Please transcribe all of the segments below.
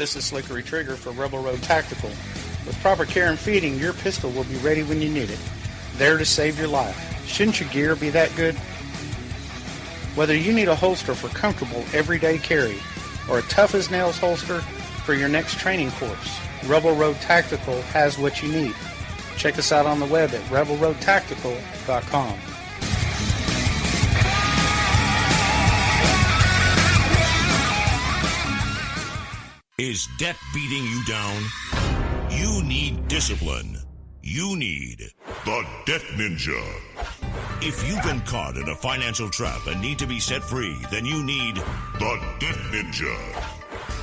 This is Slickery Trigger for Rebel Road Tactical. With proper care and feeding, your pistol will be ready when you need it. There to save your life. Shouldn't your gear be that good? Whether you need a holster for comfortable everyday carry or a tough-as-nails holster for your next training course, Rebel Road Tactical has what you need. Check us out on the web at rebelroadtactical.com. Is debt beating you down? You need discipline. You need the Debt Ninja. If you've been caught in a financial trap and need to be set free, then you need the Debt Ninja.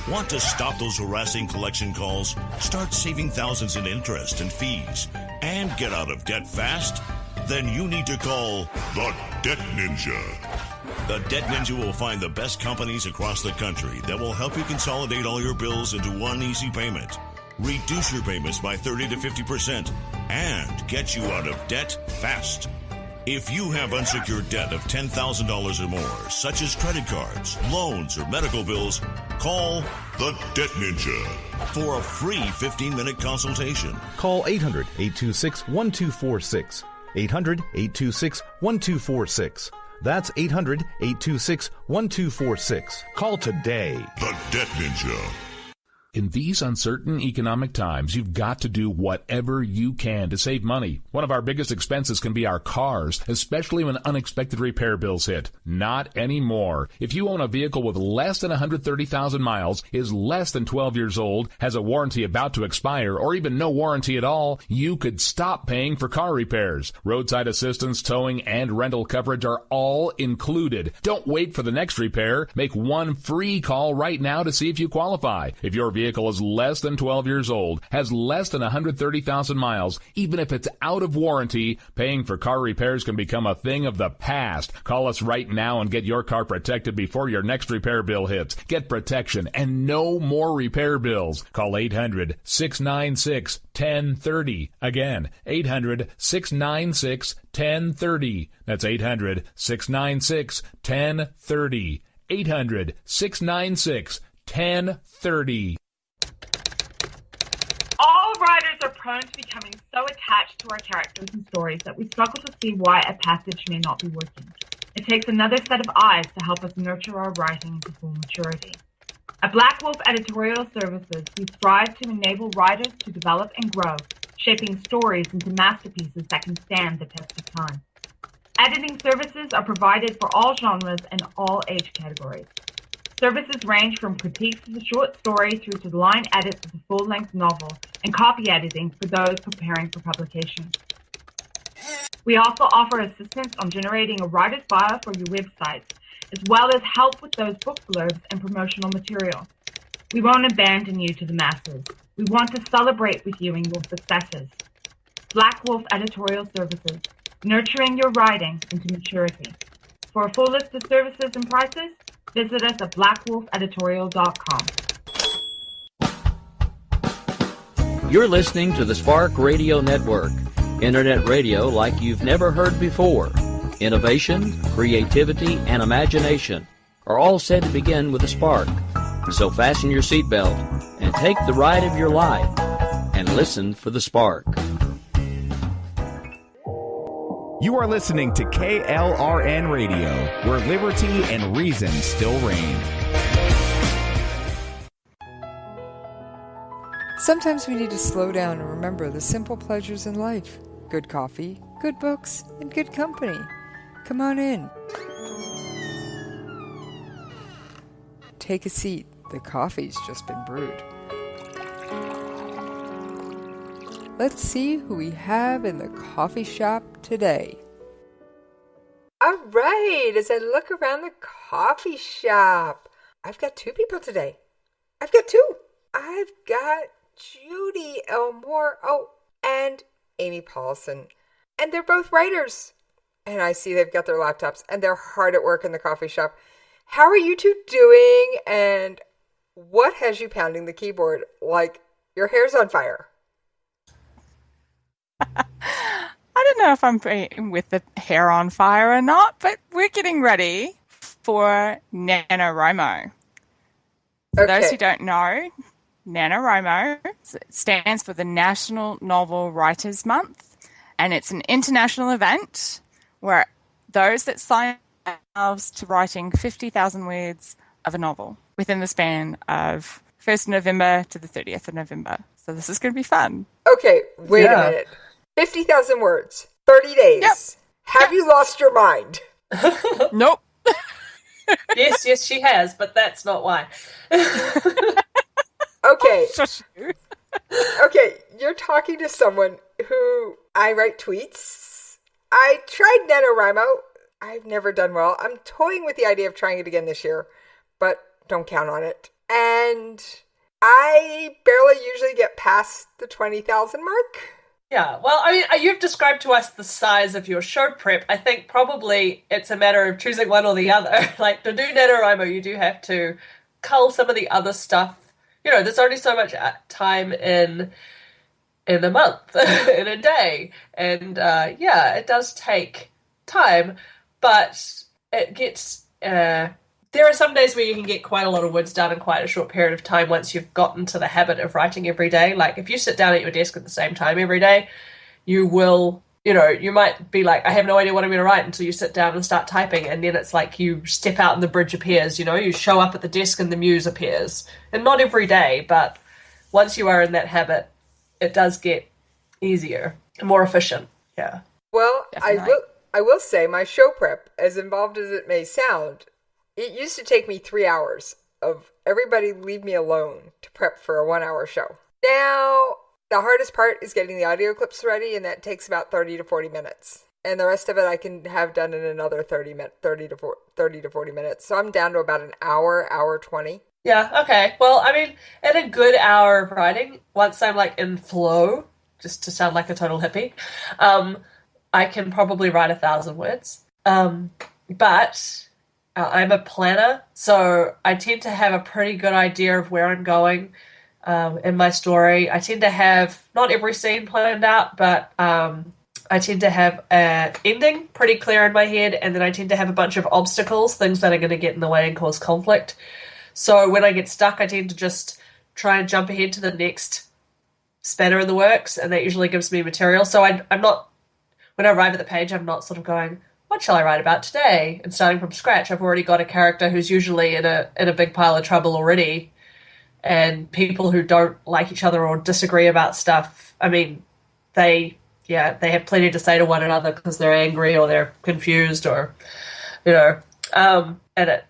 Want to stop those harassing collection calls, start saving thousands in interest and fees, and get out of debt fast? Then you need to call the Debt Ninja. The Debt Ninja will find the best companies across the country that will help you consolidate all your bills into one easy payment, reduce your payments by 30 to 50%, and get you out of debt fast. If you have unsecured debt of $10,000 or more, such as credit cards, loans, or medical bills, call the Debt Ninja for a free 15-minute consultation. Call 800-826-1246. 800-826-1246. That's 800-826-1246. Call today. The Debt Ninja. In these uncertain economic times, you've got to do whatever you can to save money. One of our biggest expenses can be our cars, especially when unexpected repair bills hit. Not anymore. If you own a vehicle with less than 130,000 miles, is less than 12 years old, has a warranty about to expire, or even no warranty at all, you could stop paying for car repairs. Roadside assistance, towing, and rental coverage are all included. Don't wait for the next repair. Make one free call right now to see if you qualify. If your vehicle is less than 12 years old, has less than 130,000 miles, even if it's out of warranty, paying for car repairs can become a thing of the past. Call us right now and get your car protected before your next repair bill hits. Get protection and no more repair bills. Call 800-696-1030. Again, 800-696-1030. That's 800-696-1030. 800-696-1030. All writers are prone to becoming so attached to our characters and stories that we struggle to see why a passage may not be working. It takes another set of eyes to help us nurture our writing into full maturity. At Black Wolf Editorial Services, we strive to enable writers to develop and grow, shaping stories into masterpieces that can stand the test of time. Editing services are provided for all genres and all age categories. Services range from critiques of the short story through to the line edits of the full-length novel and copy editing for those preparing for publication. We also offer assistance on generating a writer's bio for your websites, as well as help with those book blurbs and promotional material. We won't abandon you to the masses. We want to celebrate with you and your successes. Black Wolf Editorial Services, nurturing your writing into maturity. For a full list of services and prices, visit us at blackwolfeditorial.com. You're listening to the Spark Radio Network, internet radio like you've never heard before. Innovation, creativity, and imagination are all said to begin with a spark. So fasten your seatbelt and take the ride of your life and listen for the spark. You are listening to KLRN Radio, where liberty and reason still reign. Sometimes we need to slow down and remember the simple pleasures in life. Good coffee, good books, and good company. Come on in. Take a seat. The coffee's just been brewed. Let's see who we have in the coffee shop today. All right, as I look around the coffee shop, I've got two people today. I've got Judy Elmore, and Amy Paulson. And they're both writers. And I see they've got their laptops, and they're hard at work in the coffee shop. How are you two doing? And what has you pounding the keyboard like your hair's on fire? I don't know if I'm with the hair on fire or not, but we're getting ready for Nanowrimo. For those who don't know, NaNoWriMo. It stands for the National Novel Writers Month, and it's an international event where those that sign themselves to writing 50,000 words of a novel within the span of 1st November to the 30th of November. So this is going to be fun. Okay, wait a minute. 50,000 words, 30 days. Yep. Have you lost your mind? Nope. Yes, she has, but that's not why. Okay. Okay, you're talking to someone who I write tweets. I tried NaNoWrimo. I've never done well. I'm toying with the idea of trying it again this year, but don't count on it. And I barely usually get past the 20,000 mark. Yeah, well, I mean, you've described to us the size of your show prep. I think probably it's a matter of choosing one or the other. Like, to do NaNoWrimo, you do have to cull some of the other stuff. You know, there's only so much time in a month, in a day. And, yeah, it does take time, but it gets... there are some days where you can get quite a lot of words done in quite a short period of time once you've gotten to the habit of writing every day. Like, if you sit down at your desk at the same time every day, you will, you know, you might be like, I have no idea what I'm going to write until you sit down and start typing. And then it's like you step out and the bridge appears, you know, you show up at the desk and the muse appears. And not every day, but once you are in that habit, it does get easier and more efficient. Yeah. Well, I will say my show prep, as involved as it may sound, it used to take me 3 hours of everybody leave me alone to prep for a 1 hour show. Now, the hardest part is getting the audio clips ready, and that takes about 30 to 40 minutes. And the rest of it I can have done in another 30 to 40 minutes. So I'm down to about an hour 20. Yeah, okay. Well, I mean, at a good hour of writing, once I'm like in flow, just to sound like a total hippie, I can probably write 1,000 words. But... I'm a planner, so I tend to have a pretty good idea of where I'm going in my story. I tend to have not every scene planned out, but I tend to have an ending pretty clear in my head, and then I tend to have a bunch of obstacles, things that are going to get in the way and cause conflict. So when I get stuck, I tend to just try and jump ahead to the next spanner in the works, and that usually gives me material. So I'm not, when I arrive at the page, I'm not sort of going, what shall I write about today? And starting from scratch, I've already got a character who's usually in a big pile of trouble already, and people who don't like each other or disagree about stuff. I mean, they have plenty to say to one another because they're angry or they're confused or, you know, and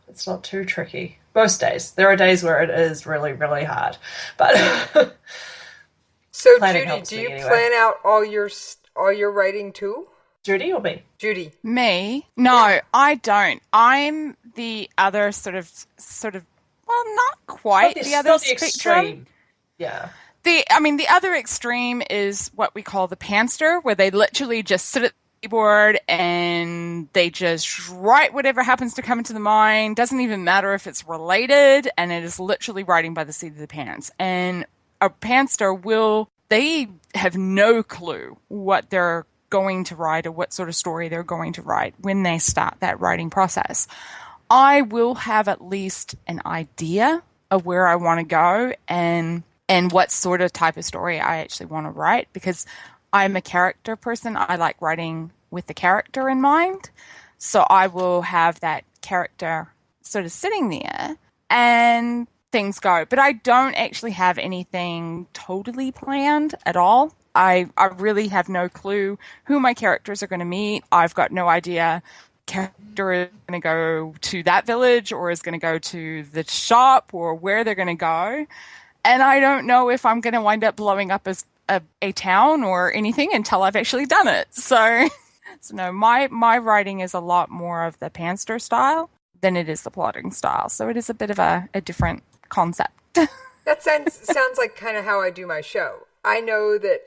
it's not too tricky. Most days. There are days where it is really, really hard, but so Judy, do you plan out all your writing too? Judy or me? Judy. Me? No, yeah. I don't. I'm the other sort of, well, not quite the other spectrum. Extreme. Yeah. The other extreme is what we call the pantser, where they literally just sit at the keyboard and they just write whatever happens to come into the mind. Doesn't even matter if it's related, and it is literally writing by the seat of the pants. And a pantser they have no clue what they're going to write or what sort of story they're going to write when they start that writing process. I will have at least an idea of where I want to go and what sort of type of story I actually want to write, because I'm a character person. I like writing with the character in mind. So I will have that character sort of sitting there and things go. But I don't actually have anything totally planned at all. I really have no clue who my characters are going to meet. I've got no idea character is going to go to that village or is going to go to the shop or where they're going to go. And I don't know if I'm going to wind up blowing up as a town or anything until I've actually done it. So no, my writing is a lot more of the pantser style than it is the plotting style. So it is a bit of a different concept. That sounds like kind of how I do my show. I know that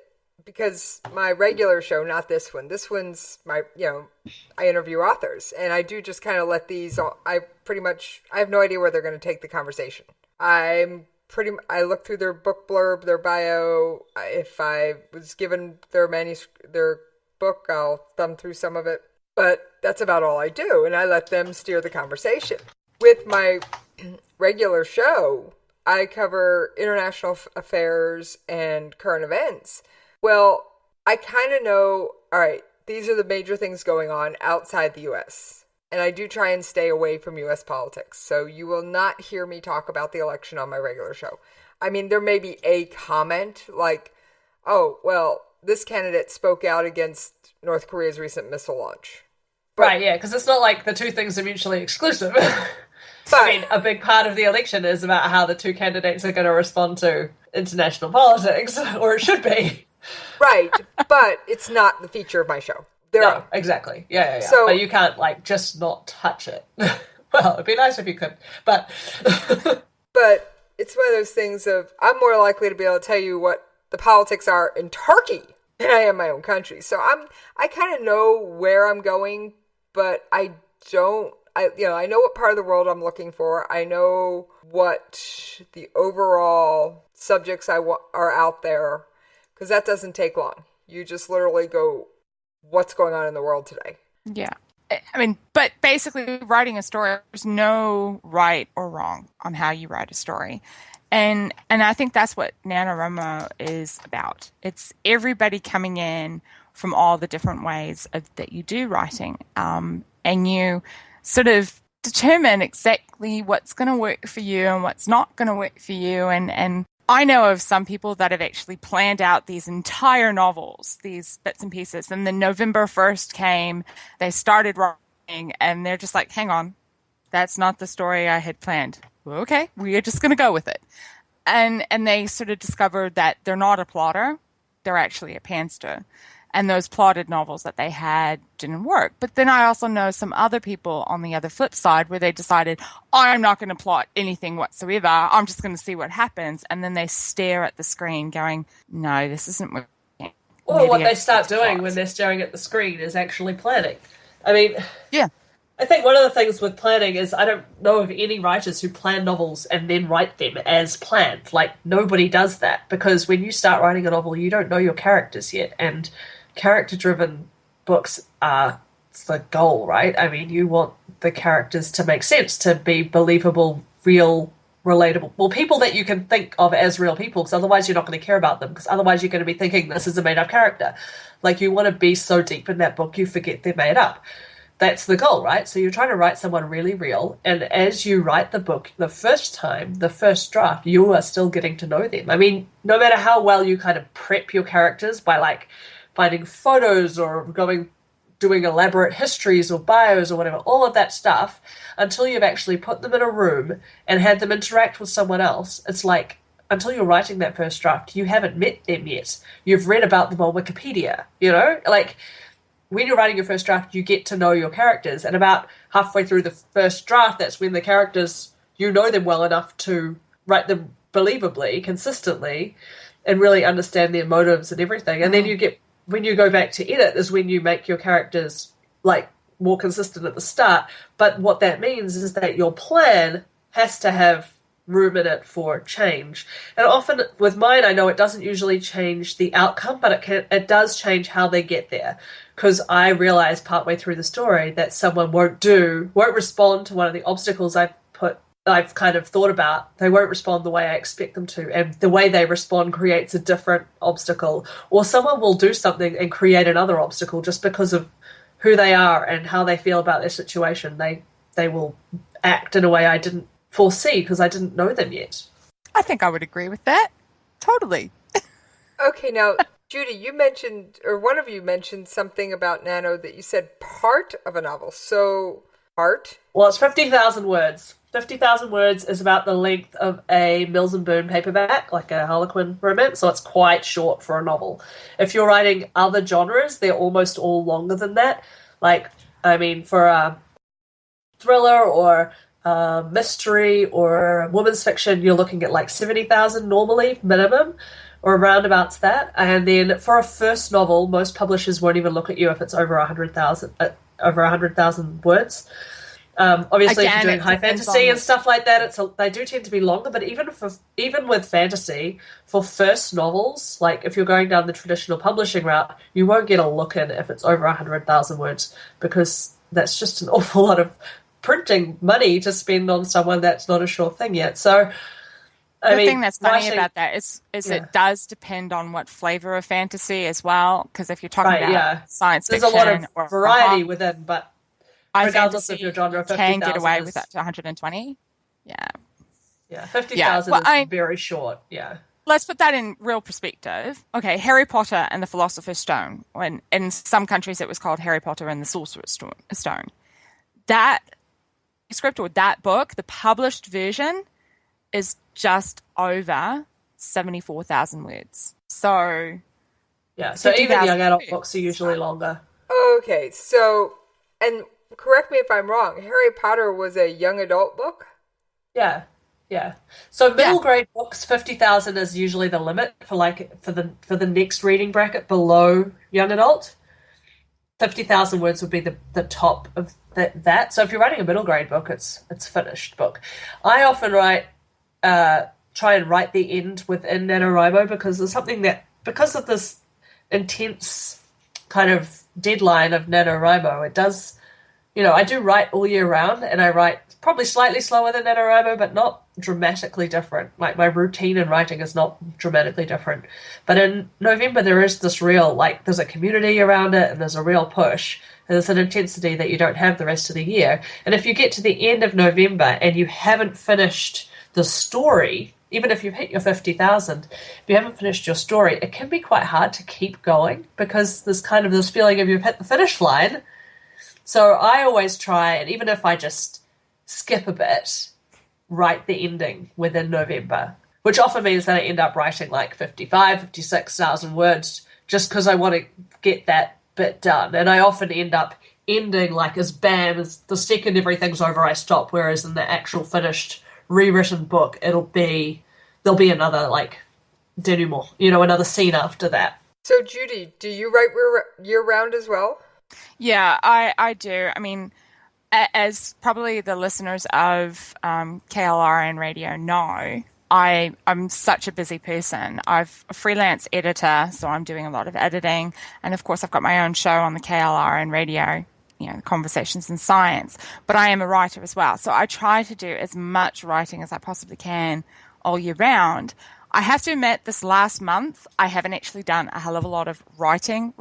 because my regular show, not this one's my, I interview authors, and I do just kind of let these, I have no idea where they're going to take the conversation. I look through their book blurb, their bio. If I was given their book, I'll thumb through some of it, but that's about all I do, and I let them steer the conversation. With my regular show, I cover international affairs and current events. Well, I kind of know, all right, these are the major things going on outside the U.S. And I do try and stay away from U.S. politics. So you will not hear me talk about the election on my regular show. I mean, there may be a comment like, oh, well, this candidate spoke out against North Korea's recent missile launch. But, right, yeah, because it's not like the two things are mutually exclusive. I mean, a big part of the election is about how the two candidates are going to respond to international politics, or it should be. Right, but it's not the feature of my show. No, exactly. Yeah. So, but you can't, like, just not touch it. Well, it'd be nice if you could, but... But it's one of those things of, I'm more likely to be able to tell you what the politics are in Turkey than I am my own country. So I kind of know where I'm going, but I don't... I know what part of the world I'm looking for. I know what the overall subjects are out there, because that doesn't take long. You just literally go, what's going on in the world today? Yeah. I mean, but basically writing a story, there's no right or wrong on how you write a story. And I think that's what Nanowrimo is about. It's everybody coming in from all the different ways that you do writing. And you sort of determine exactly what's going to work for you and what's not going to work for you. And I know of some people that have actually planned out these entire novels, these bits and pieces. And then November 1st came, they started writing, and they're just like, hang on, that's not the story I had planned. Well, okay, we are just going to go with it. And they sort of discovered that they're not a plotter, they're actually a pantser. And those plotted novels that they had didn't work. But then I also know some other people on the other flip side where they decided, I'm not going to plot anything whatsoever. I'm just going to see what happens. And then they stare at the screen going, no, this isn't working. Or what they start doing when they're staring at the screen is actually planning. I mean, yeah. I think one of the things with planning is I don't know of any writers who plan novels and then write them as planned. Like, nobody does that, because when you start writing a novel, you don't know your characters yet. And character-driven books are the goal, right? I mean, you want the characters to make sense, to be believable, real, relatable. Well, people that you can think of as real people, because otherwise you're not going to care about them, because otherwise you're going to be thinking this is a made-up character. Like, you want to be so deep in that book you forget they're made up. That's the goal, right? So you're trying to write someone really real, and as you write the book the first time, the first draft, you are still getting to know them. I mean, no matter how well you kind of prep your characters by, like, finding photos or doing elaborate histories or bios or whatever, all of that stuff, until you've actually put them in a room and had them interact with someone else, it's like, until you're writing that first draft, you haven't met them yet. You've read about them on Wikipedia, you know? Like, when you're writing your first draft, you get to know your characters, and about halfway through the first draft, that's when the characters, you know them well enough to write them believably, consistently, and really understand their motives and everything. And then when you go back to edit is when you make your characters, like, more consistent at the start. But what that means is that your plan has to have room in it for change. And often with mine, I know it doesn't usually change the outcome, but it does change how they get there. Because I realized partway through the story that someone won't respond to one of the obstacles I've kind of thought about. They won't respond the way I expect them to, and the way they respond creates a different obstacle. Or someone will do something and create another obstacle just because of who they are and how they feel about their situation. They will act in a way I didn't foresee because I didn't know them yet. I think I would agree with that. Totally. Okay, now, Judy, you mentioned, or one of you mentioned something about Nano that you said part of a novel. So, part? Well, it's 50,000 words. 50,000 words is about the length of a Mills and Boon paperback, like a Harlequin romance, so it's quite short for a novel. If you're writing other genres, they're almost all longer than that. Like, I mean, for a thriller or mystery or women's fiction, you're looking at like 70,000 normally, minimum, or around about that. And then for a first novel, most publishers won't even look at you if it's over 100,000 words. Obviously, Again, if you're doing high fantasy and stuff like that, they do tend to be longer. But even with fantasy, for first novels, like if you're going down the traditional publishing route, you won't get a look in if it's over 100,000 words, because that's just an awful lot of printing money to spend on someone that's not a sure thing yet. So The thing that's funny about that is it does depend on what flavor of fantasy as well. Because if you're talking about science fiction, there's a lot of variety within, but regardless of your genre, 50,000 can get away with up to 120. Yeah, 50,000 is very short. Yeah. Let's put that in real perspective. Okay, Harry Potter and the Philosopher's Stone. When in some countries it was called Harry Potter and the Sorcerer's Stone. That script or that book, the published version, is just over 74,000 words. So so even young adult books are usually longer. Okay, so, and correct me if I'm wrong, Harry Potter was a young adult book? Yeah. So middle grade books, 50,000 is usually the limit for the next reading bracket below young adult. 50,000 words would be the top of that. So if you're writing a middle grade book, it's a finished book. I often try and write the end within NaNoWrimo because there's something because of this intense kind of deadline of NaNoWrimo, it does, I do write all year round, and I write probably slightly slower than NaNoWrimo, but not dramatically different. Like, my routine in writing is not dramatically different. But in November, there is this real, there's a community around it, and there's a real push. And there's an intensity that you don't have the rest of the year. And if you get to the end of November and you haven't finished the story, even if you've hit your 50,000, if you haven't finished your story, it can be quite hard to keep going because there's kind of this feeling of you've hit the finish line. So I always try, and even if I just skip a bit, write the ending within November, which often means that I end up writing 56,000 words just because I want to get that bit done. And I often end up ending as the second everything's over, I stop, whereas in the actual finished rewritten book, there'll be another denouement, another scene after that. So Judy, do you write year round as well? Yeah, I do. I mean, as probably the listeners of KLRNRadio know, I'm such a busy person. I'm a freelance editor, so I'm doing a lot of editing. And of course, I've got my own show on the KLRNRadio, Conversations in Science. But I am a writer as well. So I try to do as much writing as I possibly can all year round. I have to admit, this last month, I haven't actually done a hell of a lot of writing,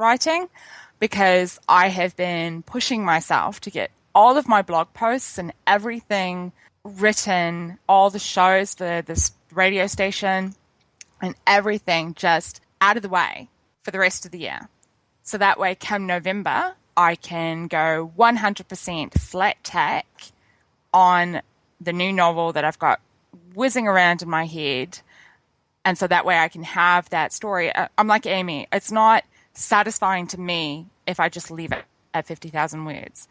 because I have been pushing myself to get all of my blog posts and everything written, all the shows for this radio station and everything just out of the way for the rest of the year. So that way, come November, I can go 100% flat tack on the new novel that I've got whizzing around in my head. And so that way I can have that story. I'm like Amy. It's not satisfying to me if I just leave it at 50,000 words.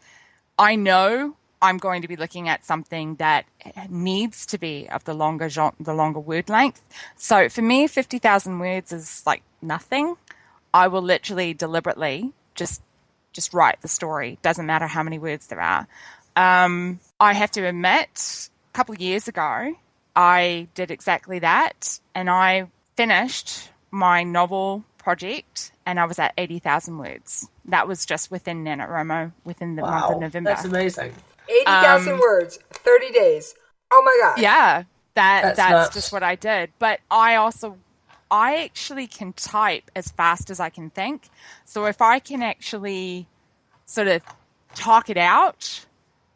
I know I'm going to be looking at something that needs to be of the longer word length. So for me, 50,000 words is like nothing. I will literally deliberately just write the story. Doesn't matter how many words there are. I have to admit, a couple of years ago, I did exactly that, and I finished my novel project, and I was at 80,000 words. That was just within NaNoWrimo, within the month of November. That's amazing. 80,000 words, 30 days. Oh my God. Yeah, that's just what I did. But I actually can type as fast as I can think. So if I can actually sort of talk it out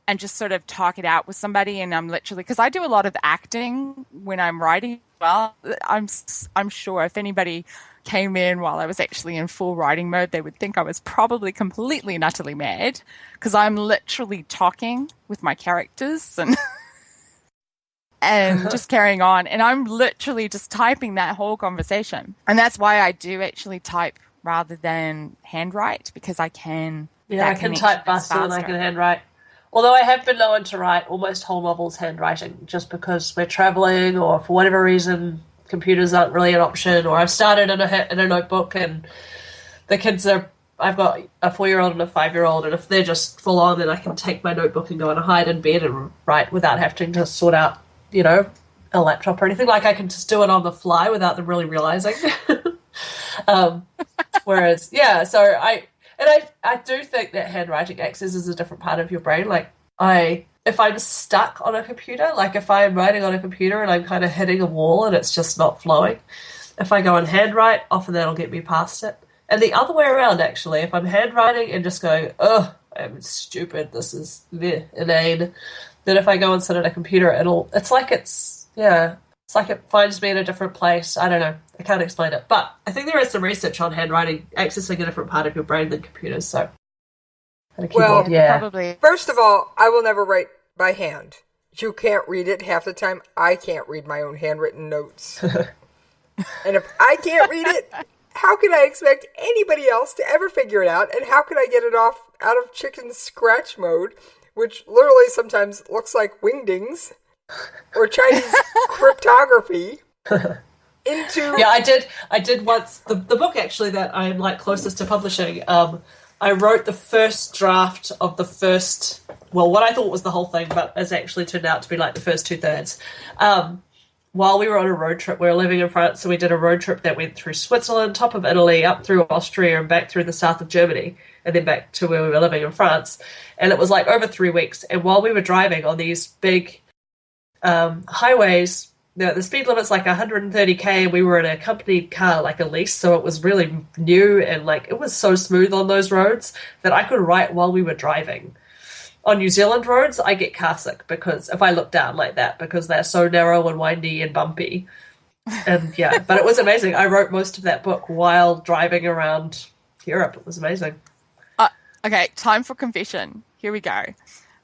and just sort of talk it out with somebody, and I'm literally, because I do a lot of acting when I'm writing. Well, I'm sure if anybody came in while I was actually in full writing mode, they would think I was probably completely and utterly mad, because I'm literally talking with my characters and and just carrying on, and I'm literally just typing that whole conversation. And that's why I do actually type rather than handwrite, because I can. Yeah, I can type faster than I can handwrite. Although I have been known to write almost whole novels handwriting, just because we're traveling or for whatever reason computers aren't really an option, or I've started in a notebook and the kids I've got a 4-year-old and a 5-year-old, and if they're just full on, then I can take my notebook and go and hide in bed and write without having to sort out, a laptop or anything. Like, I can just do it on the fly without them really realizing. Whereas, yeah, so I do think that handwriting accesses a different part of your brain. Like, if I'm stuck on a computer, like if I'm writing on a computer and I'm kind of hitting a wall and it's just not flowing, if I go and handwrite, often that'll get me past it. And the other way around, actually, if I'm handwriting and just going, ugh, I'm stupid, this is inane, then if I go and sit at a computer, it's like it finds me in a different place. I don't know. I can't explain it. But I think there is some research on handwriting accessing a different part of your brain than computers, so. Well, probably. First of all, I will never write by hand. You can't read it half the time. I can't read my own handwritten notes. And if I can't read it, how can I expect anybody else to ever figure it out? And how can I get it out of chicken scratch mode, which literally sometimes looks like wingdings or Chinese cryptography, into... Yeah, I did once, the book actually that I'm like closest to publishing, I wrote the first draft of the first, what I thought was the whole thing, but it's actually turned out to be like the first 2/3. While we were on a road trip, we were living in France, so we did a road trip that went through Switzerland, top of Italy, up through Austria, and back through the south of Germany, and then back to where we were living in France. And it was like over 3 weeks. And while we were driving on these big highways, the speed limit's like 130k, and we were in a company car, like a lease, so it was really new, and like it was so smooth on those roads that I could write while we were driving. On New Zealand roads, I get car sick because if I look down like that, because they're so narrow and windy and bumpy. And yeah, but it was amazing. I wrote most of that book while driving around Europe. It was amazing. Okay, time for confession. Here we go.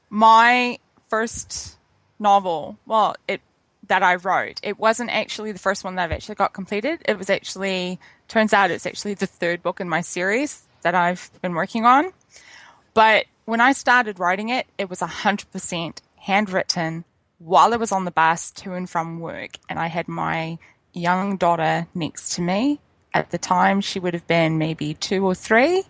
My first novel, that I wrote, it wasn't actually the first one that I've actually got completed. It was actually, turns out it's actually the third book in my series that I've been working on. But when I started writing it, it was 100% handwritten while I was on the bus to and from work. And I had my young daughter next to me. At the time, she would have been maybe 2 or 3.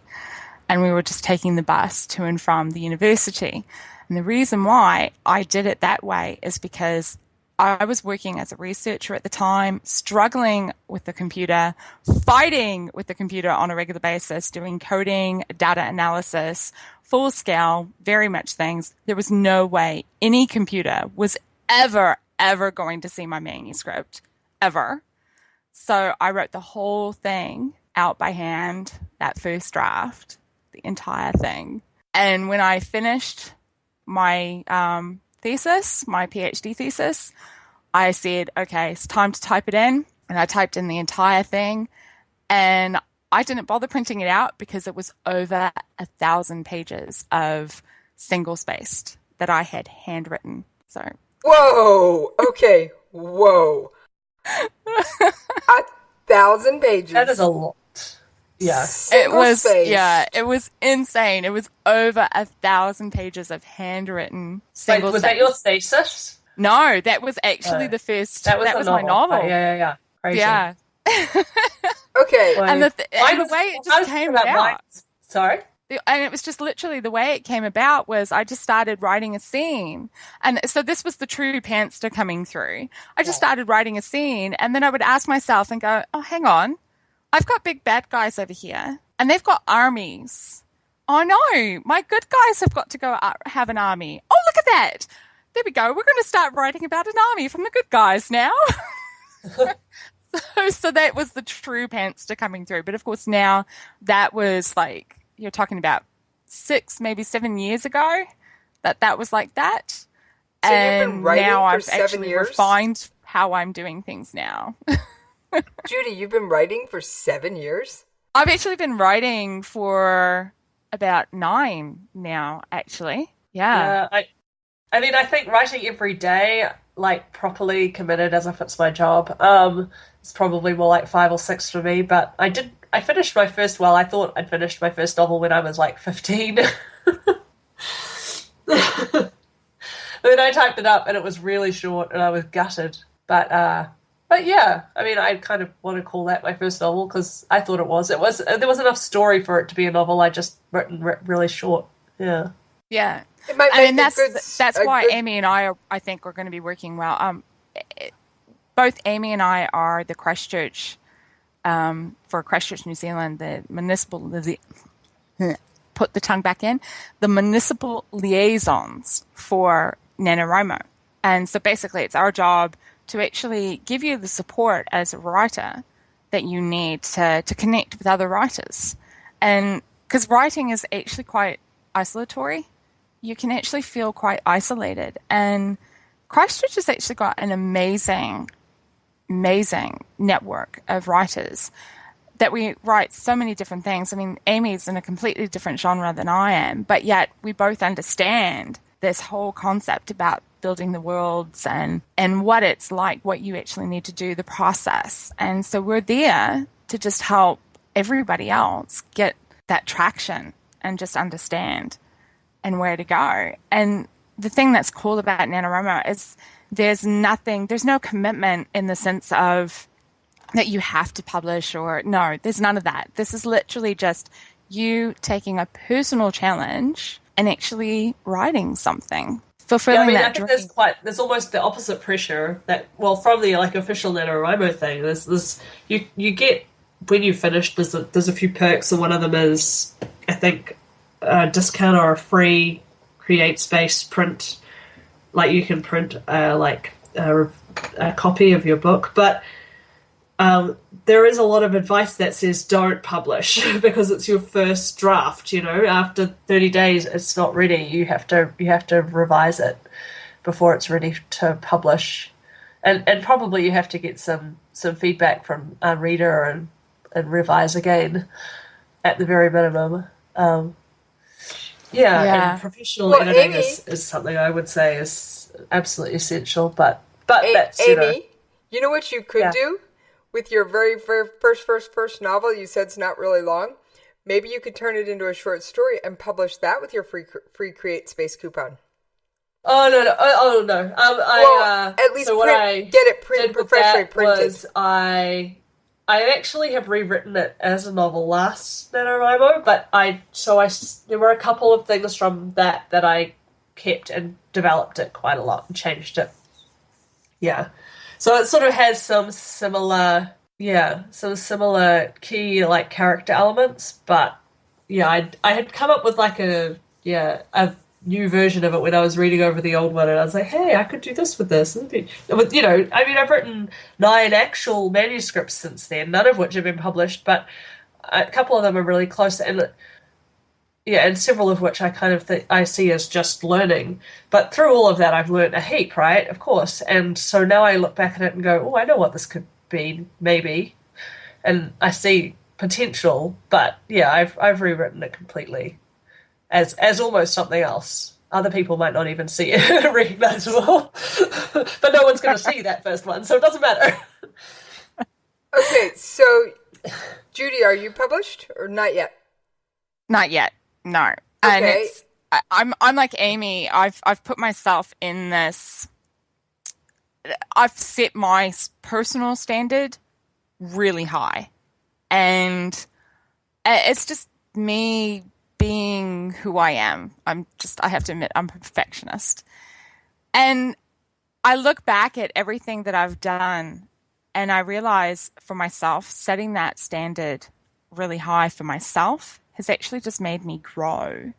And we were just taking the bus to and from the university. And the reason why I did it that way is because I was working as a researcher at the time, struggling with the computer, fighting with the computer on a regular basis, doing coding, data analysis, full scale, very much things. There was no way any computer was ever going to see my manuscript, ever. So I wrote the whole thing out by hand, that first draft, the entire thing. And when I finished my thesis, my PhD thesis, I said, okay, it's time to type it in. And I typed in the entire thing. And I didn't bother printing it out because it was over 1,000 pages of single-spaced that I had handwritten. So. Whoa! Okay, whoa. 1,000 pages. That is a lot. Yeah. It was insane. It was over 1,000 pages of handwritten single. Wait, was that your thesis? No, that was actually the first. That was my novel. Oh, yeah. Crazy. Yeah. Okay. And the way it just came about. Sorry? And it was just literally the way it came about was I just started writing a scene. And so this was the true pantster coming through. I just started writing a scene, and then I would ask myself and go, oh, hang on. I've got big bad guys over here, and they've got armies. Oh, no, my good guys have got to go have an army. Oh, look at that. There we go. We're going to start writing about an army from the good guys now. So that was the true pantster coming through. But, of course, now that was like, you're talking about 6, maybe 7 years ago, that was like that. So and you've been writing now for I've 7 actually years? refined how I'm doing things now. Judy, you've been writing for 7 years? I've actually been writing for about 9 now, actually. Yeah. I mean, I think writing every day, like properly committed as if it's my job, it's probably more like 5 or 6 for me. But I finished my first, I thought I'd finished my first novel when I was like 15. And then I typed it up and it was really short and I was gutted. But yeah, I mean, I kind of want to call that my first novel because I thought it was. There was enough story for it to be a novel. I just written really short. Yeah. Yeah. I mean, that's why Amy and I think are going to be working well. Both Amy and I are the Christchurch, for Christchurch, New Zealand, the put the tongue back in, the municipal liaisons for Nanowrimo. And so basically it's our job to actually give you the support as a writer that you need to connect with other writers. And because writing is actually quite isolatory, you can actually feel quite isolated. And Christchurch has actually got an amazing network of writers that we write so many different things. I mean, Amy's in a completely different genre than I am, but yet we both understand this whole concept about building the worlds and what it's like, what you actually need to do, the process. And so we're there to just help everybody else get that traction and just understand and where to go. And the thing that's cool about Nanowrimo is there's no commitment in the sense of that you have to publish or no, there's none of that. This is literally just you taking a personal challenge and actually writing something. Fulfilling that I think there's almost the opposite pressure that, well, from the like official NaNoWriMo thing, there's this, you get, when you finish, there's a few perks, and one of them is, I think, a discount or a free Create Space print, like you can print a copy of your book, but there is a lot of advice that says don't publish because it's your first draft. You know, after 30 days, it's not ready. You have to revise it before it's ready to publish, and probably you have to get some feedback from a reader and revise again at the very minimum. And professional editing is something I would say is absolutely essential. But that's Amy, you know what you could do? With your very first novel, you said it's not really long. Maybe you could turn it into a short story and publish that with your free Create Space coupon. Oh no! At least get it professionally printed. Was I actually have rewritten it as a novel last NaNoWriMo, but there were a couple of things from that I kept and developed it quite a lot and changed it. Yeah. So it sort of has some similar key like character elements, but I had come up with like a new version of it when I was reading over the old one, and I was like, hey, I could do this with this. I've written 9 actual manuscripts since then, none of which have been published, but a couple of them are really close, and several of which I kind of I see as just learning. But through all of that, I've learned a heap, right? Of course. And so now I look back at it and go, oh, I know what this could be, maybe. And I see potential, but I've rewritten it completely as almost something else. Other people might not even see it recognizable. But no one's going to see that first one, so it doesn't matter. Okay, so Judy, are you published or not yet? Not yet. No. Okay. And I'm like Amy. I've put myself in this. I've set my personal standard really high, and it's just me being who I am. I have to admit, I'm a perfectionist, and I look back at everything that I've done, and I realize for myself, setting that standard really high for myself has actually just made me grow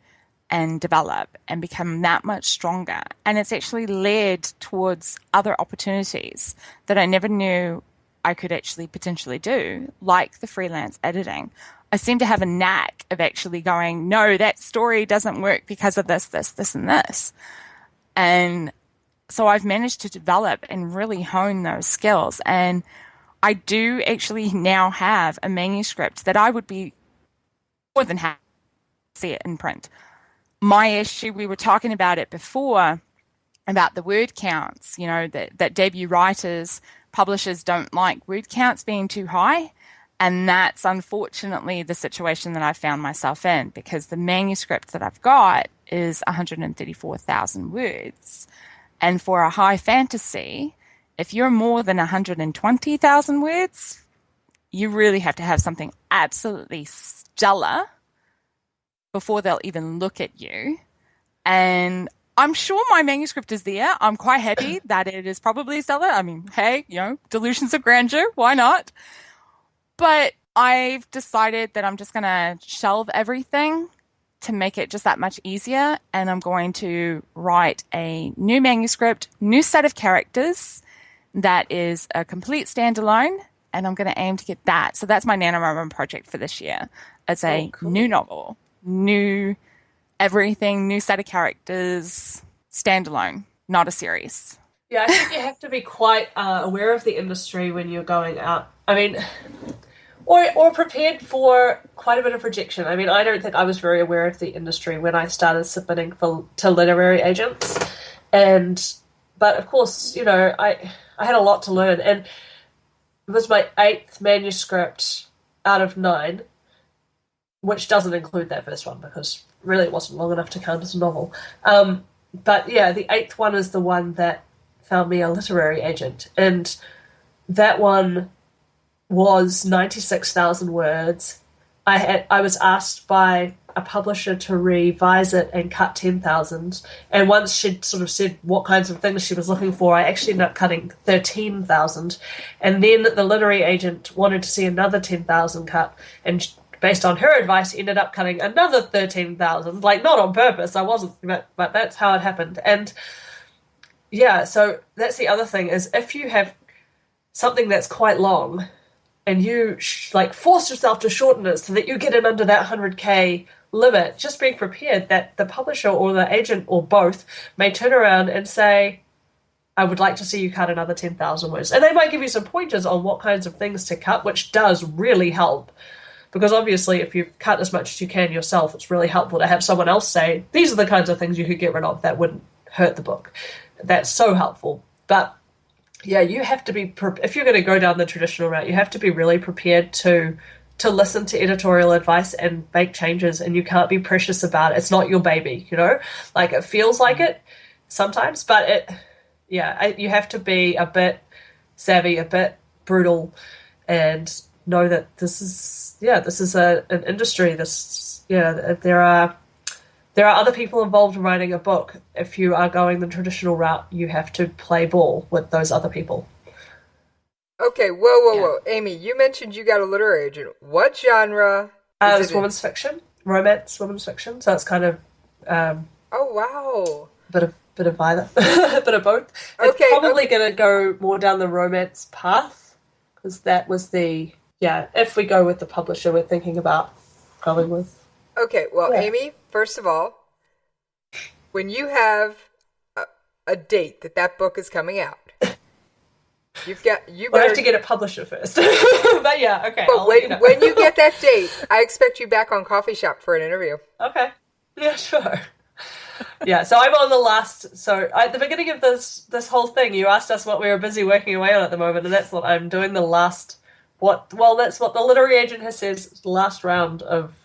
and develop and become that much stronger. And it's actually led towards other opportunities that I never knew I could actually potentially do, like the freelance editing. I seem to have a knack of actually going, no, that story doesn't work because of this, and this. And so I've managed to develop and really hone those skills. And I do actually now have a manuscript that I would be more than happy to see it in print. My issue, we were talking about it before, about the word counts, that debut writers, publishers don't like word counts being too high. And that's unfortunately the situation that I found myself in, because the manuscript that I've got is 134,000 words. And for a high fantasy, if you're more than 120,000 words, you really have to have something absolutely stellar before they'll even look at you. And I'm sure my manuscript is there. I'm quite happy that it is probably stellar. I mean, hey, delusions of grandeur, why not? But I've decided that I'm just going to shelve everything to make it just that much easier, and I'm going to write a new manuscript, new set of characters that is a complete standalone, and I'm going to aim to get that. So that's my NaNoWriMo project for this year. It's a new novel, new everything, new set of characters, standalone, not a series. Yeah, I think you have to be quite aware of the industry when you're going out. I mean, or prepared for quite a bit of rejection. I mean, I don't think I was very aware of the industry when I started submitting to literary agents. But of course, you know, I had a lot to learn. And it was my 8th manuscript out of 9, which doesn't include that first one because really it wasn't long enough to count as a novel. But yeah, the 8th one is the one that found me a literary agent. And that one was 96,000 words. I was asked by a publisher to revise it and cut 10,000. And once she'd sort of said what kinds of things she was looking for, I actually ended up cutting 13,000. And then the literary agent wanted to see another 10,000 cut. And based on her advice, ended up cutting another 13,000. Like, not on purpose. I wasn't, but that's how it happened. And yeah, so that's the other thing is if you have something that's quite long and you force yourself to shorten it so that you get in under that 100K limit, just being prepared that the publisher or the agent or both may turn around and say, I would like to see you cut another 10,000 words. And they might give you some pointers on what kinds of things to cut, which does really help. Because obviously if you've cut as much as you can yourself, it's really helpful to have someone else say, these are the kinds of things you could get rid of that wouldn't hurt the book. That's so helpful. But yeah, you have to be, if you're going to go down the traditional route, you have to be really prepared to listen to editorial advice and make changes, and you can't be precious about it. It's not your baby, you know? Like, it feels like it sometimes, but you have to be a bit savvy, a bit brutal, and know that this is an industry. There are other people involved in writing a book. If you are going the traditional route, you have to play ball with those other people. Okay, whoa. Amy, you mentioned you got a literary agent. What genre? It's women's fiction, romance, women's fiction. So it's kind of oh wow, bit of either, bit of both. It's probably going to go more down the romance path because that was if we go with the publisher we're thinking about going with. Okay, well, yeah. Amy, first of all, when you have a date that book is coming out, you have to get a publisher first. But yeah, okay. But when you get that date, I expect you back on Coffee Shop for an interview. Okay. Yeah, sure. Yeah, so I'm on the last. So at the beginning of this whole thing, you asked us what we were busy working away on at the moment, and that's what I'm doing. That's what the literary agent has said. It's the last round of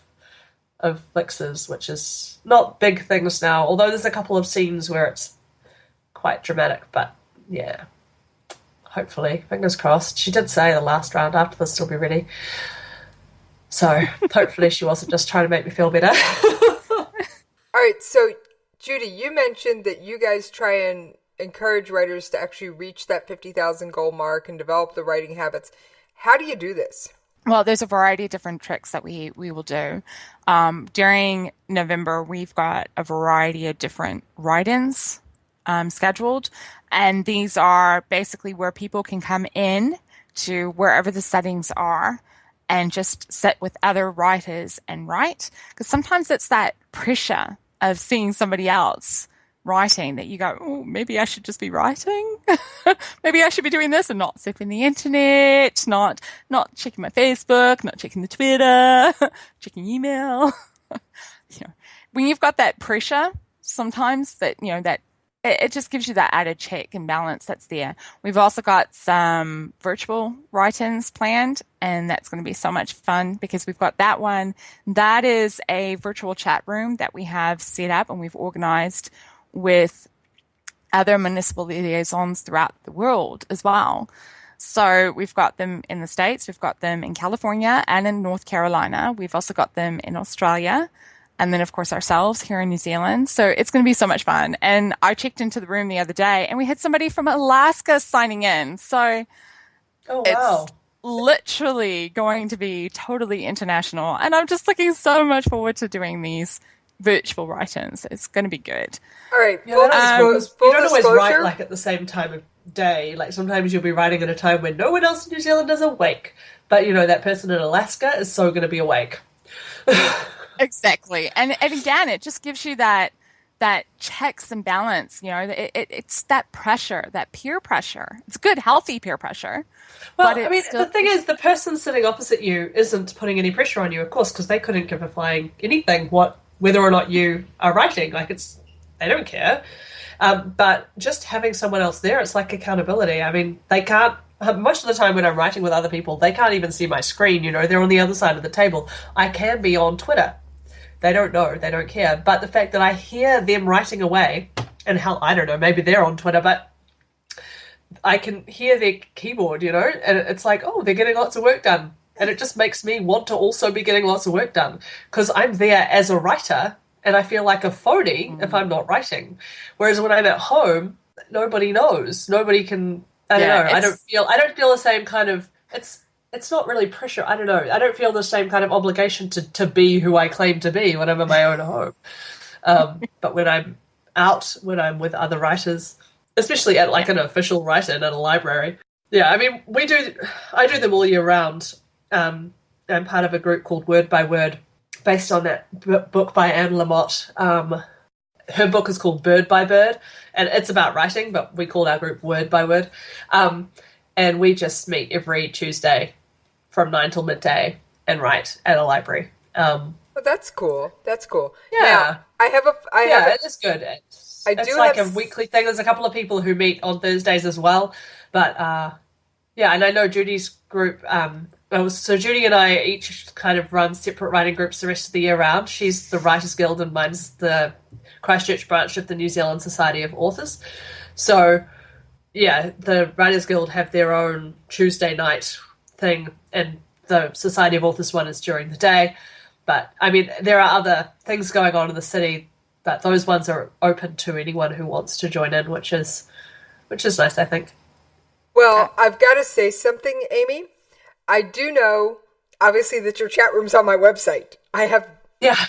fixes, which is not big things now. Although there's a couple of scenes where it's quite dramatic, but yeah. Hopefully, fingers crossed. She did say the last round after this will be ready. So hopefully she wasn't just trying to make me feel better. All right, so Judy, you mentioned that you guys try and encourage writers to actually reach that 50,000 goal mark and develop the writing habits. How do you do this? Well, there's a variety of different tricks that we will do. During November, we've got a variety of different write-ins scheduled. And these are basically where people can come in to wherever the settings are and just sit with other writers and write. Because sometimes it's that pressure of seeing somebody else writing that you go, oh, maybe I should just be writing. Maybe I should be doing this and not surfing the internet, not checking my Facebook, not checking the Twitter, checking email. When you've got that pressure, sometimes that it just gives you that added check and balance that's there. We've also got some virtual write-ins planned, and that's going to be so much fun because we've got that one. That is a virtual chat room that we have set up and we've organized with other municipal liaisons throughout the world as well. So we've got them in the States, we've got them in California and in North Carolina. We've also got them in Australia. And then, of course, ourselves here in New Zealand. So it's going to be so much fun. And I checked into the room the other day and we had somebody from Alaska signing in. So it's literally going to be totally international. And I'm just looking so much forward to doing these virtual write-ins. It's going to be good. All right. Yeah, that is cool. You don't always disclosure. write like at the same time of day. Like sometimes you'll be writing at a time when no one else in New Zealand is awake. But, that person in Alaska is so going to be awake. Exactly. And again, it just gives you that checks and balance. It's that pressure, that peer pressure. It's good, healthy peer pressure. Well, the thing is, the person sitting opposite you isn't putting any pressure on you, of course, because they couldn't give a flying anything whether or not you are writing. Like, they don't care. But just having someone else there, it's like accountability. I mean, they can't, most of the time when I'm writing with other people, they can't even see my screen, they're on the other side of the table. I can be on Twitter. They don't know, they don't care. But the fact that I hear them writing away, and hell, I don't know, maybe they're on Twitter, but I can hear their keyboard, and it's like, oh, they're getting lots of work done. And it just makes me want to also be getting lots of work done because I'm there as a writer and I feel like a phony if I'm not writing. Whereas when I'm at home, nobody knows. Nobody can, I don't know. I don't feel the same kind of, it's not really pressure. I don't know. I don't feel the same kind of obligation to be who I claim to be when I'm in my own home. But when I'm out, when I'm with other writers, especially at like an official write-in at a library. Yeah, I mean, I do them all year round. I'm part of a group called Word by Word, based on that book by Anne Lamott. Her book is called Bird by Bird, and it's about writing, but we call our group Word by Word. And we just meet every Tuesday from 9 till midday and write at a library. Well, that's cool. That's cool. Yeah. Now, it is good. It's like a weekly thing. There's a couple of people who meet on Thursdays as well. But, and I know Judy's group, so Judy and I each kind of run separate writing groups the rest of the year round. She's the Writers Guild and mine's the Christchurch branch of the New Zealand Society of Authors. So, yeah, the Writers Guild have their own Tuesday night thing, and the Society of Authors one is during the day. But, I mean, there are other things going on in the city, but those ones are open to anyone who wants to join in, which is nice, I think. Well, I've got to say something, Amy. I do know, obviously, that your chat room's on my website. Yeah.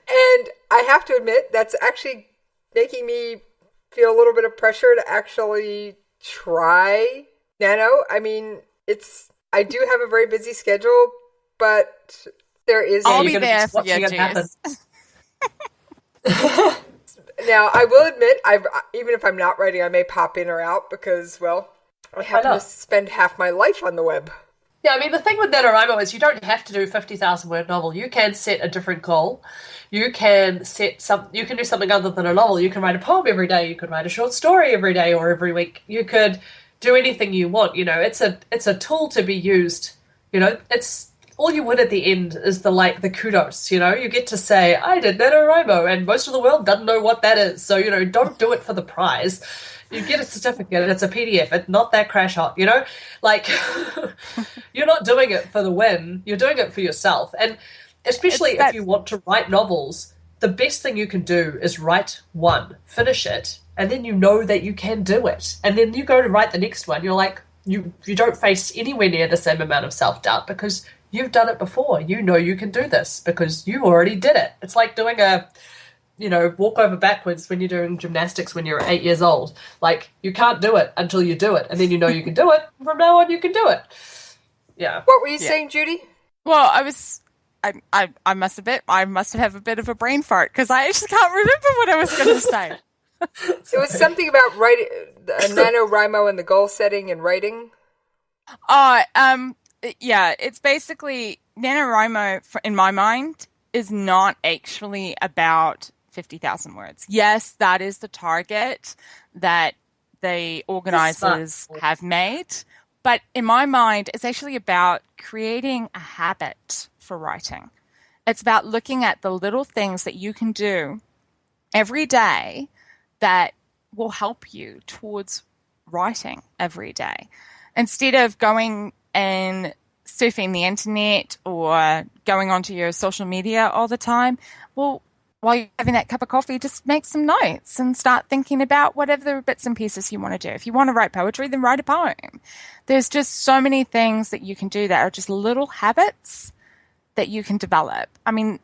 And I have to admit, that's actually making me feel a little bit of pressure to actually try Nano. I mean, I do have a very busy schedule, but there is... I'll be there for you, Jess. Now, I will admit, even if I'm not writing, I may pop in or out because, well, I happen to spend half my life on the web. Yeah, I mean, the thing with Nanowrimo is you don't have to do a 50,000 word novel. You can set a different goal. You can do something other than a novel. You can write a poem every day. You could write a short story every day or every week. You could do anything you want. It's a tool to be used. It's all you win at the end is the kudos. You get to say, I did Nanowrimo, and most of the world doesn't know what that is. So, don't do it for the prize. You get a certificate, and it's a PDF. It's not that crash hot, you're not doing it for the win. You're doing it for yourself. And especially if you want to write novels, the best thing you can do is write one, finish it, and then you know that you can do it. And then you go to write the next one. You're like, you don't face anywhere near the same amount of self-doubt because you've done it before. You know you can do this because you already did it. It's like doing a... walk over backwards when you're doing gymnastics when you're 8 years old. Like, you can't do it until you do it, and then you know you can do it. From now on, you can do it. Yeah. What were you saying, Judy? Well, I must have a bit of a brain fart because I actually can't remember what I was going to say. It was something about writing, Nanowrimo and the goal setting and writing. Yeah, it's basically Nanowrimo, in my mind, is not actually about 50,000 words. Yes, that is the target that the organizers have made. But in my mind, it's actually about creating a habit for writing. It's about looking at the little things that you can do every day that will help you towards writing every day. Instead of going and surfing the internet or going onto your social media all the time, well, while you're having that cup of coffee, just make some notes and start thinking about whatever bits and pieces you want to do. If you want to write poetry, then write a poem. There's just so many things that you can do that are just little habits that you can develop. I mean,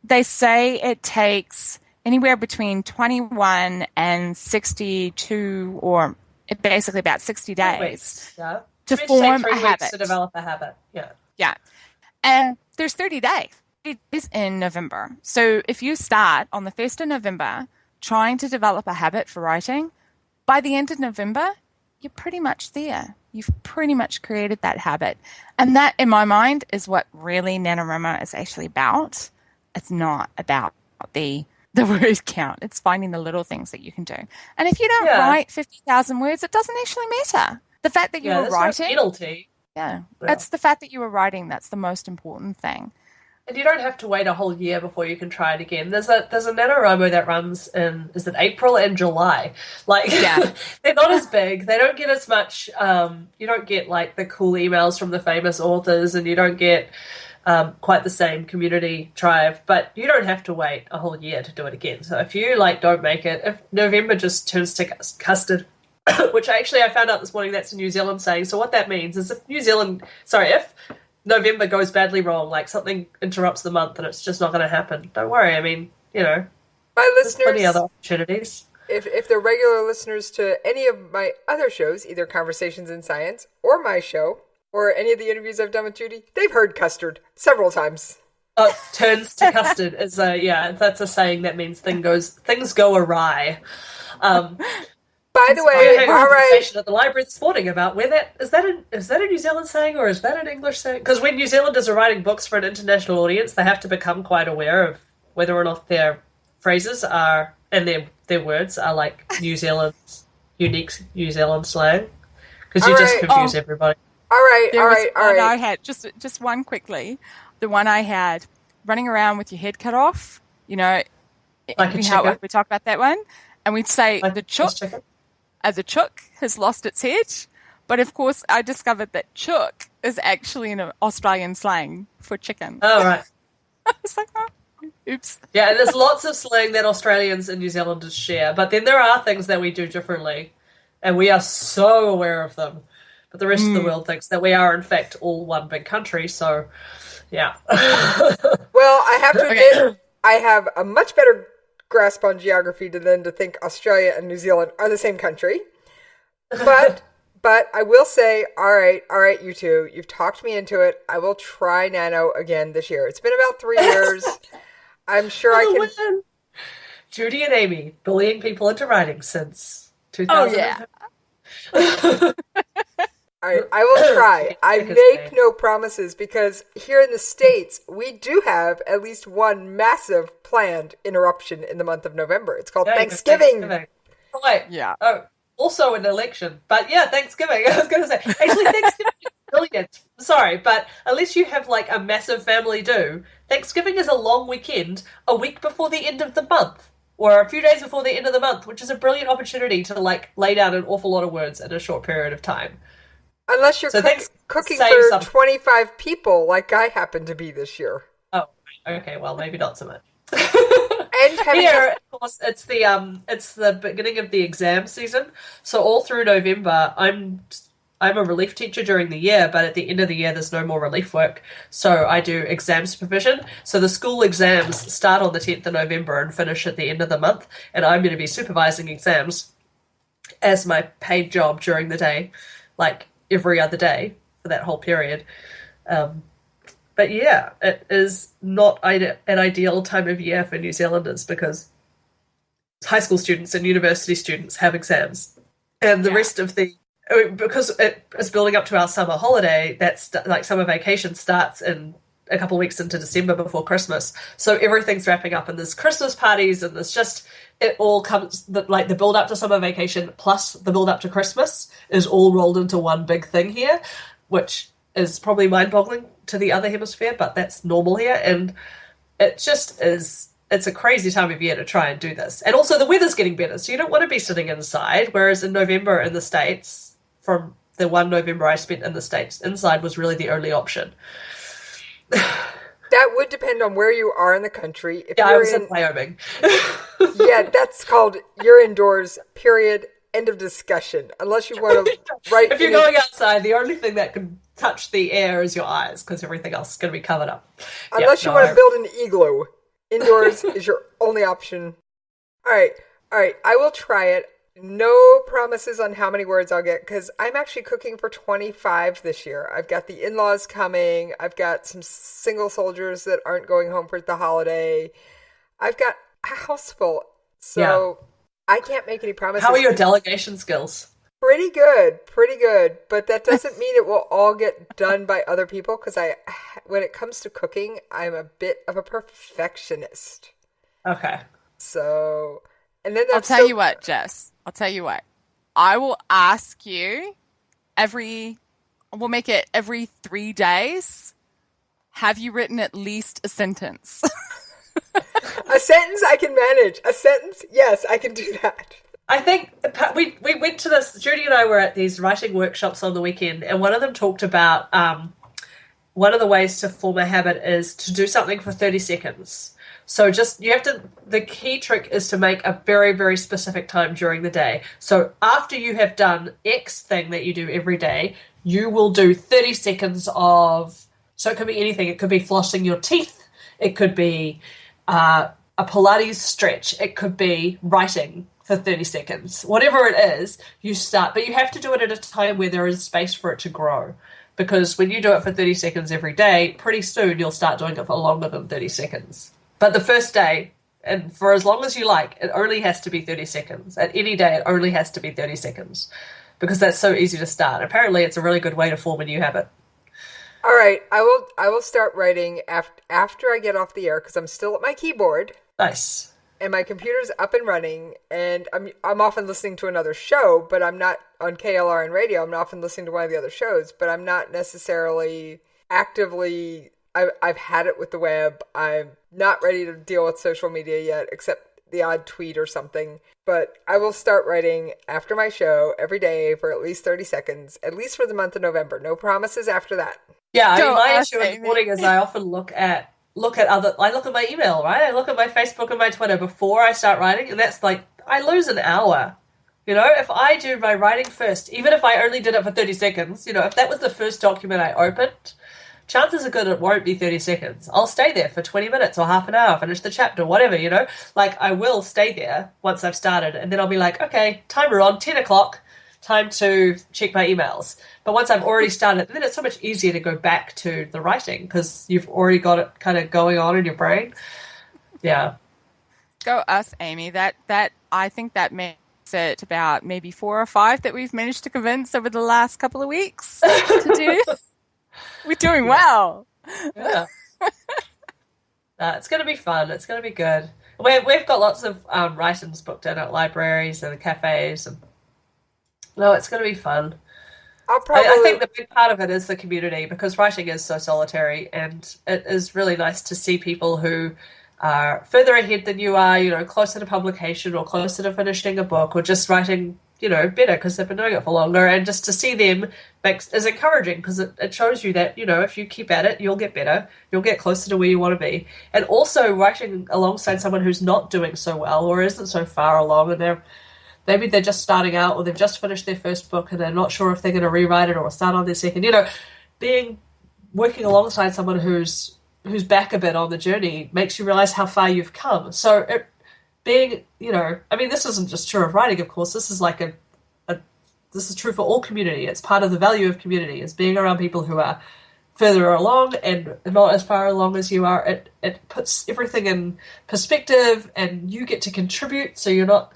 they say it takes anywhere between 21 and 62, or basically about 60 days to form a habit. To develop a habit, yeah. Yeah. And there's 30 days. It is in November. So if you start on the 1st of November trying to develop a habit for writing, by the end of November, you're pretty much there. You've pretty much created that habit. And that, in my mind, is what really Nanowrimo is actually about. It's not about the word count. It's finding the little things that you can do. And if you don't write 50,000 words, it doesn't actually matter. The fact that you were writing. No penalty. Yeah. It's the fact that you were writing that's the most important thing. And you don't have to wait a whole year before you can try it again. There's a NaNoWriMo that runs in, is it April and July? Like, they're not as big. They don't get as much, you don't get, like, the cool emails from the famous authors, and you don't get quite the same community drive, but you don't have to wait a whole year to do it again. So if you, like, don't make it, if November just turns to custard, which I found out this morning that's a New Zealand saying, so what that means is if November goes badly wrong, like something interrupts the month and it's just not going to happen, don't worry. I mean, you know, my there's listeners, plenty other opportunities. If they're regular listeners to any of my other shows, either Conversations in Science or my show, or any of the interviews I've done with Judy, they've heard custard several times. Turns to custard is that's a saying that means things go awry. By the way, all right. At the library this morning about where is that a New Zealand saying or is that an English saying? Because when New Zealanders are writing books for an international audience, they have to become quite aware of whether or not their phrases are and their words are like unique New Zealand slang. Because you just confuse everybody. All right. I had just one quickly. The one I had, running around with your head cut off. You know, like a chicken. We talk about that one, and we'd say like the chook. The chook has lost its head, but of course I discovered that chook is actually an Australian slang for chicken. Oh, right. I was like, oops. Yeah, there's lots of slang that Australians and New Zealanders share, but then there are things that we do differently, and we are so aware of them. But the rest of the world thinks that we are, in fact, all one big country, so, yeah. Well, I have to admit, I have a much better grasp on geography than to think Australia and New Zealand are the same country. But I will say, all right, you two, you've talked me into it. I will try Nano again this year. It's been about 3 years. I'm sure I can. Judy and Amy bullying people into writing since 2000. Oh, yeah. All right, I will try. I make no promises because here in the States, we do have at least one massive planned interruption in the month of November. It's called Thanksgiving. Oh, wait. Yeah. Oh, also an election. But yeah, Thanksgiving. I was going to say. Actually, Thanksgiving is brilliant. Sorry, but unless you have like a massive family do, Thanksgiving is a long weekend, a week before the end of the month. Or a few days before the end of the month, which is a brilliant opportunity to like lay down an awful lot of words in a short period of time. Unless you're cooking for 25 people, like I happen to be this year. Oh, okay. Well, maybe not so much. And here, of course, it's the beginning of the exam season. So all through November, I'm a relief teacher during the year, but at the end of the year, there's no more relief work. So I do exam supervision. So the school exams start on the 10th of November and finish at the end of the month, and I'm going to be supervising exams as my paid job during the day, like every other day for that whole period. But yeah, it is not an ideal time of year for New Zealanders because high school students and university students have exams. And the rest of because it is building up to our summer holiday, that's like summer vacation starts in a couple of weeks into December before Christmas. So everything's wrapping up and there's Christmas parties and there's just, it all comes, like the build up to summer vacation plus the build up to Christmas is all rolled into one big thing here, which is probably mind boggling to the other hemisphere, but that's normal here. And it just is, it's a crazy time of year to try and do this. And also the weather's getting better, so you don't want to be sitting inside, whereas in November in the States, from the one November I spent in the States, inside was really the only option. That would depend on where you are in the country. If I was in Wyoming. Yeah, that's called you're indoors, period, end of discussion. Unless you want to write... If you're going outside, the only thing that can touch the air is your eyes, because everything else is going to be covered up. Unless you want to build an igloo. Indoors is your only option. All right. I will try it. No promises on how many words I'll get because I'm actually cooking for 25 this year. I've got the in-laws coming. I've got some single soldiers that aren't going home for the holiday. I've got a house full. So I can't make any promises. How are your delegation skills? Pretty good. But that doesn't mean it will all get done by other people because when it comes to cooking, I'm a bit of a perfectionist. Okay. So, and then I'll tell you what, Jess. I will ask you we'll make it every 3 days. Have you written at least a sentence? A sentence I can manage. A sentence, yes, I can do that. I think we went to this, Judy and I were at these writing workshops on the weekend, and one of them talked about one of the ways to form a habit is to do something for 30 seconds. So the key trick is to make a very, very specific time during the day. So after you have done X thing that you do every day, you will do 30 seconds of, so it could be anything. It could be flossing your teeth. It could be a Pilates stretch. It could be writing for 30 seconds. Whatever it is, you start. But you have to do it at a time where there is space for it to grow. Because when you do it for 30 seconds every day, pretty soon you'll start doing it for longer than 30 seconds. But the first day, and for as long as you like, it only has to be 30 seconds. At any day, it only has to be 30 seconds. Because that's so easy to start. Apparently, it's a really good way to form a new habit. All right, I will start writing after I get off the air because I'm still at my keyboard. Nice. And my computer's up and running, and I'm often listening to another show, but I'm not on KLRNRadio. I'm often listening to one of the other shows, but I'm not necessarily actively. I've had it with the web. I'm not ready to deal with social media yet, except the odd tweet or something. But I will start writing after my show every day for at least 30 seconds, at least for the month of November. No promises after that. Yeah, my issue in the morning is I often look at my email, right? I look at my Facebook and my Twitter before I start writing, and that's like, I lose an hour. You know, if I do my writing first, even if I only did it for 30 seconds, if that was the first document I opened, chances are good it won't be 30 seconds. I'll stay there for 20 minutes or half an hour, finish the chapter, whatever, Like, I will stay there once I've started, and then I'll be like, okay, timer on, 10 o'clock, time to check my emails. But once I've already started, then it's so much easier to go back to the writing because you've already got it kind of going on in your brain. Yeah. Go us, Amy. That I think that makes it about maybe 4 or 5 that we've managed to convince over the last couple of weeks to do. We're doing well. Yeah. It's going to be fun. It's going to be good. We've got lots of writings booked in at libraries and cafes. And no, it's going to be fun. I think the big part of it is the community because writing is so solitary, and it is really nice to see people who are further ahead than you are, closer to publication or closer to finishing a book or just writing, better because they've been doing it for longer. And just to see them is encouraging because it shows you that, if you keep at it, you'll get better. You'll get closer to where you want to be. And also writing alongside someone who's not doing so well or isn't so far along and maybe they're just starting out or they've just finished their first book and they're not sure if they're going to rewrite it or start on their second. Working alongside someone who's back a bit on the journey makes you realize how far you've come. So this isn't just true of writing, of course. This is like this is true for all community. It's part of the value of community is being around people who are further along and not as far along as you are. It puts everything in perspective and you get to contribute so you're not...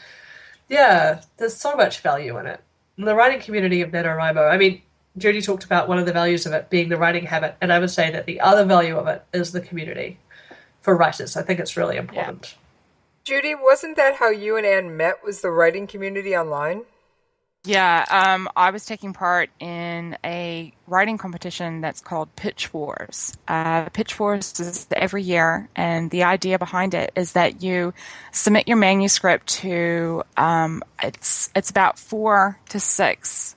Yeah, there's so much value in it. In the writing community of Nanowrimo, Judy talked about one of the values of it being the writing habit, and I would say that the other value of it is the community for writers. I think it's really important. Yeah. Judy, wasn't that how you and Anne met, was the writing community online? Yeah, I was taking part in a writing competition that's called Pitch Wars. Pitch Wars is every year, and the idea behind it is that you submit your manuscript to, it's about 4 to 6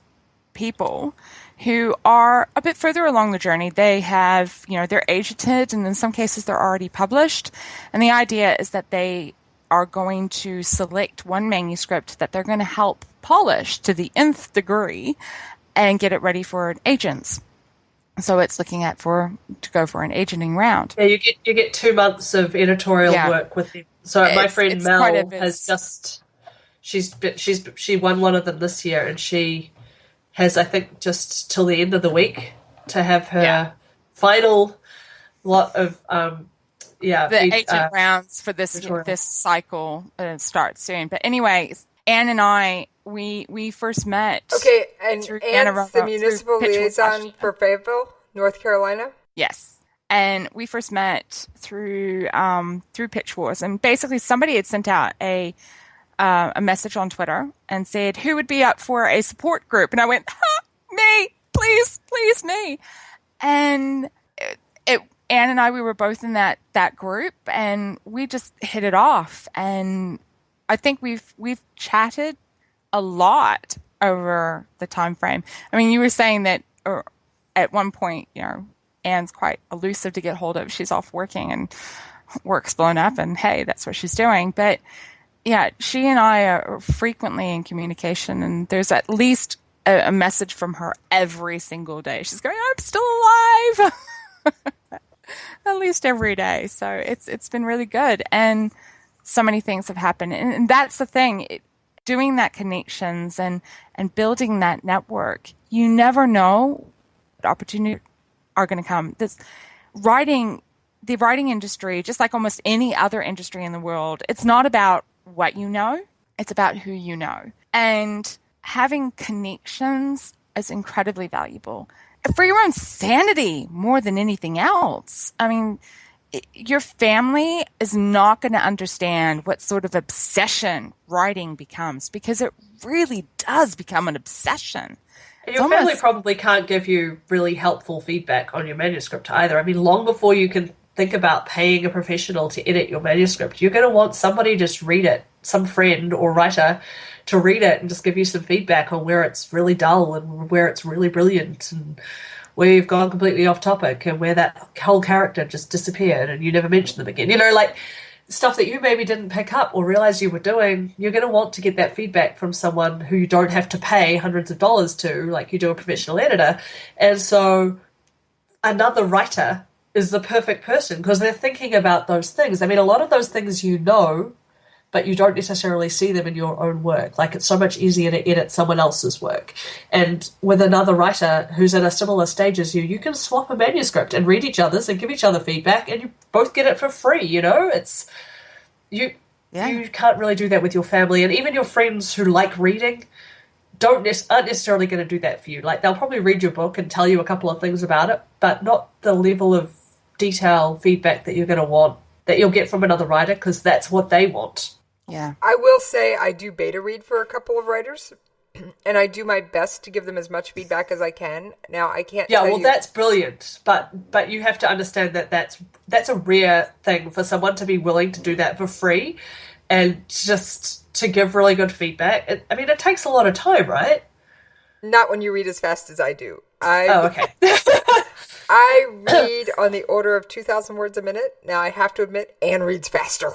people who are a bit further along the journey. They have, they're agented, and in some cases they're already published. And the idea is that they are going to select one manuscript that they're going to help polish to the nth degree and get it ready for agents. So it's looking at to go for an agenting round. Yeah, you get 2 months of editorial work with them. So my friend Mel has just she won one of them this year, and she has, I think, just till the end of the week to have her final lot of agent rounds for this cycle starts soon. But anyway, Anne and I we first met. Okay, and Anne's the municipal liaison for Fayetteville, North Carolina. Yes, and we first met through Pitch Wars, and basically somebody had sent out a message on Twitter and said, "Who would be up for a support group?" And I went, "Me, please, me." And Anne and I, we were both in that group, and we just hit it off. And I think we've chatted a lot over the time frame. I mean, you were saying that at one point, Anne's quite elusive to get hold of. She's off working and work's blown up, and hey, that's what she's doing. But yeah, she and I are frequently in communication, and there's at least a message from her every single day. She's going, "I'm still alive." At least every day. So it's been really good. And so many things have happened. And that's the thing. Doing that connections and building that network, you never know what opportunities are going to come. The writing industry, just like almost any other industry in the world, it's not about what you know, it's about who you know. And having connections is incredibly valuable for your own sanity more than anything else. I mean, your family is not going to understand what sort of obsession writing becomes, because it really does become an obsession. And your family probably can't give you really helpful feedback on your manuscript either. I mean, long before you can think about paying a professional to edit your manuscript, you're going to want somebody to just read it, some friend or writer to read it and just give you some feedback on where it's really dull and where it's really brilliant and where you've gone completely off topic and where that whole character just disappeared and you never mentioned them again. Like stuff that you maybe didn't pick up or realize you were doing, you're going to want to get that feedback from someone who you don't have to pay hundreds of dollars to, like you do a professional editor. And so another writer is the perfect person because they're thinking about those things. I mean, a lot of those things but you don't necessarily see them in your own work. Like, it's so much easier to edit someone else's work. And with another writer who's at a similar stage as you can swap a manuscript and read each other's and give each other feedback, and you both get it for free, It's you can't really do that with your family. And even your friends who like reading aren't necessarily going to do that for you. Like, they'll probably read your book and tell you a couple of things about it, but not the level of detail feedback that you're going to want, that you'll get from another writer, because that's what they want. Yeah. I will say I do beta read for a couple of writers, and I do my best to give them as much feedback as I can. Now, I can't tell you... that's brilliant, but you have to understand that that's a rare thing for someone to be willing to do that for free and just to give really good feedback. It takes a lot of time, right? Not when you read as fast as I do. Okay. I read on the order of 2,000 words a minute. Now, I have to admit, Anne reads faster.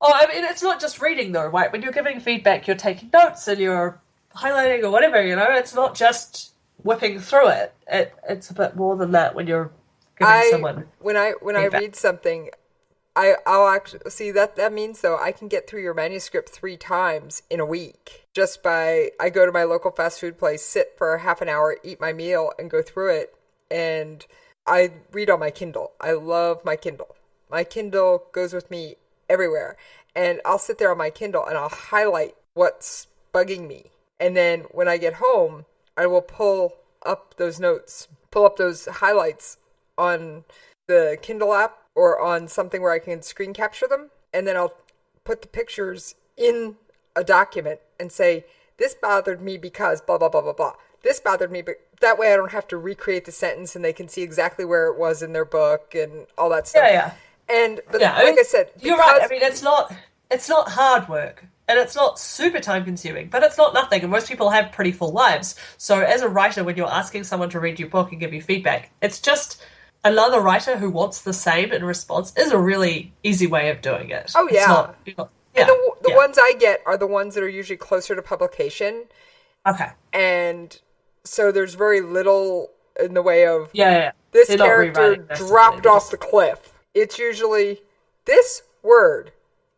Oh, it's not just reading, though, right? When you're giving feedback, you're taking notes and you're highlighting or whatever, It's not just whipping through it. It's a bit more than that when you're giving someone When I read something, I'll actually... See, that means, though, I can get through your manuscript 3 times in a week. Just by... I go to my local fast food place, sit for half an hour, eat my meal, and go through it. And I read on my Kindle. I love my Kindle. My Kindle goes with me everywhere. And I'll sit there on my Kindle and I'll highlight what's bugging me. And then when I get home, I will pull up those notes, pull up those highlights on the Kindle app or on something where I can screen capture them. And then I'll put the pictures in a document and say, this bothered me because blah, blah, blah, blah, blah. This bothered me, but that way I don't have to recreate the sentence and they can see exactly where it was in their book and all that stuff. Yeah. Like I said, you're right. It's not hard work and it's not super time consuming, but it's not nothing. And most people have pretty full lives. So as a writer, when you're asking someone to read your book and give you feedback, it's just another writer who wants the same in response is a really easy way of doing it. Oh, yeah. And the ones I get are the ones that are usually closer to publication. Okay. And so there's very little in the way of this They're not character rewriting this, dropped they're off just- the cliff. It's usually, this word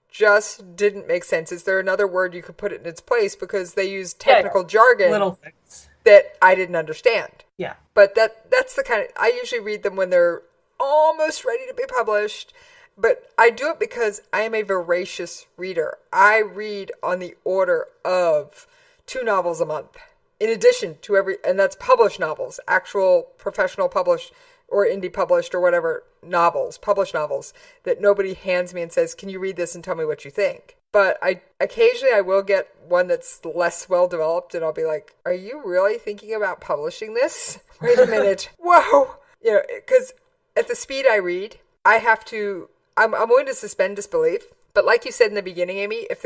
just didn't make sense. Is there another word you could put it in its place? Because they use technical jargon little things that I didn't understand. Yeah. But that's the kind of, I usually read them when they're almost ready to be published. But I do it because I am a voracious reader. I read on the order of 2 novels a month. In addition to and that's published novels, actual professional published or indie published or whatever novels, published novels that nobody hands me and says, can you read this and tell me what you think? But occasionally I will get one that's less well developed and I'll be like, are you really thinking about publishing this? Wait a minute. Whoa. Because at the speed I read, I have to, I'm willing to suspend disbelief. But like you said in the beginning, Amy, if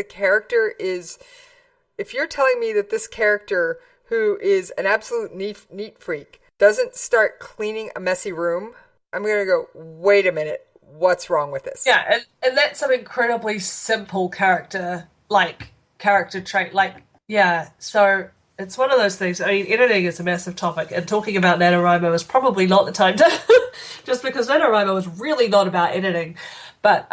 you're telling me that this character who is an absolute neat freak doesn't start cleaning a messy room, I'm going to go, wait a minute, what's wrong with this? Yeah, and that's an incredibly simple character trait. So it's one of those things. I mean, editing is a massive topic, and talking about NaNoWrimo is probably not the time to, just because NaNoWrimo is really not about editing. But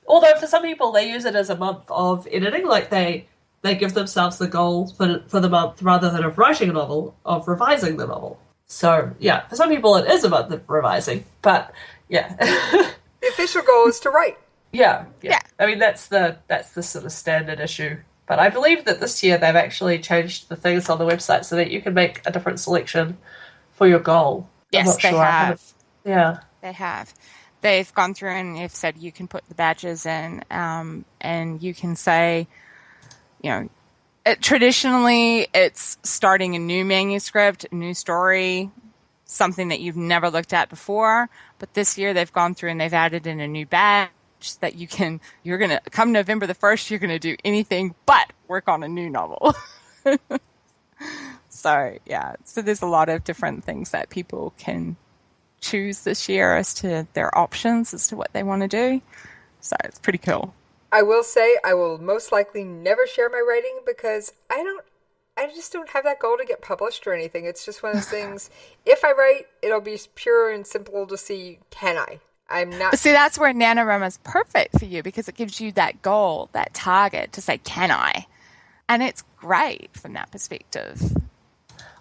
although for some people they use it as a month of editing, like they give themselves the goal for the month rather than of writing a novel, of revising the novel. So, yeah, for some people it is a month of revising, but, yeah. The official goal is to write. Yeah. I mean, that's the sort of standard issue. But I believe that this year they've actually changed the things on the website so that you can make a different selection for your goal. Yes, they have. Yeah. They have. They've gone through and they've said you can put the badges in, and you can say, traditionally, it's starting a new manuscript, a new story, something that you've never looked at before. But this year, they've gone through and they've added in a new badge that you're going to, come November the 1st, you're going to do anything but work on a new novel. So there's a lot of different things that people can choose this year as to their options as to what they want to do. So it's pretty cool. I will say I will most likely never share my writing because I just don't have that goal to get published or anything. It's just one of those things. If I write, it'll be pure and simple to see, can I? I'm not. But see, that's where NaNoWrimo is perfect for you because it gives you that goal, that target to say, can I? And it's great from that perspective.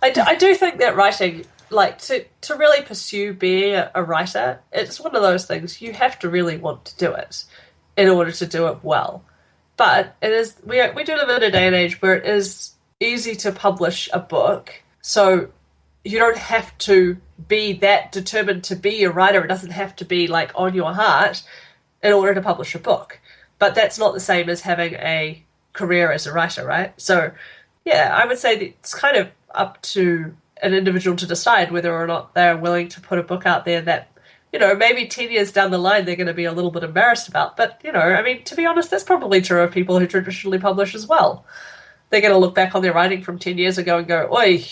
I do think that writing, to really pursue being a writer, it's one of those things you have to really want to do it in order to do it well. But it is we do live in a day and age where it is easy to publish a book, so you don't have to be that determined to be a writer. It doesn't have to be on your heart in order to publish a book. But that's not the same as having a career as a writer, right? So yeah, I would say that it's kind of up to an individual to decide whether or not they're willing to put a book out there that, maybe 10 years down the line they're going to be a little bit embarrassed about. But, to be honest, that's probably true of people who traditionally publish as well. They're going to look back on their writing from 10 years ago and go, oi.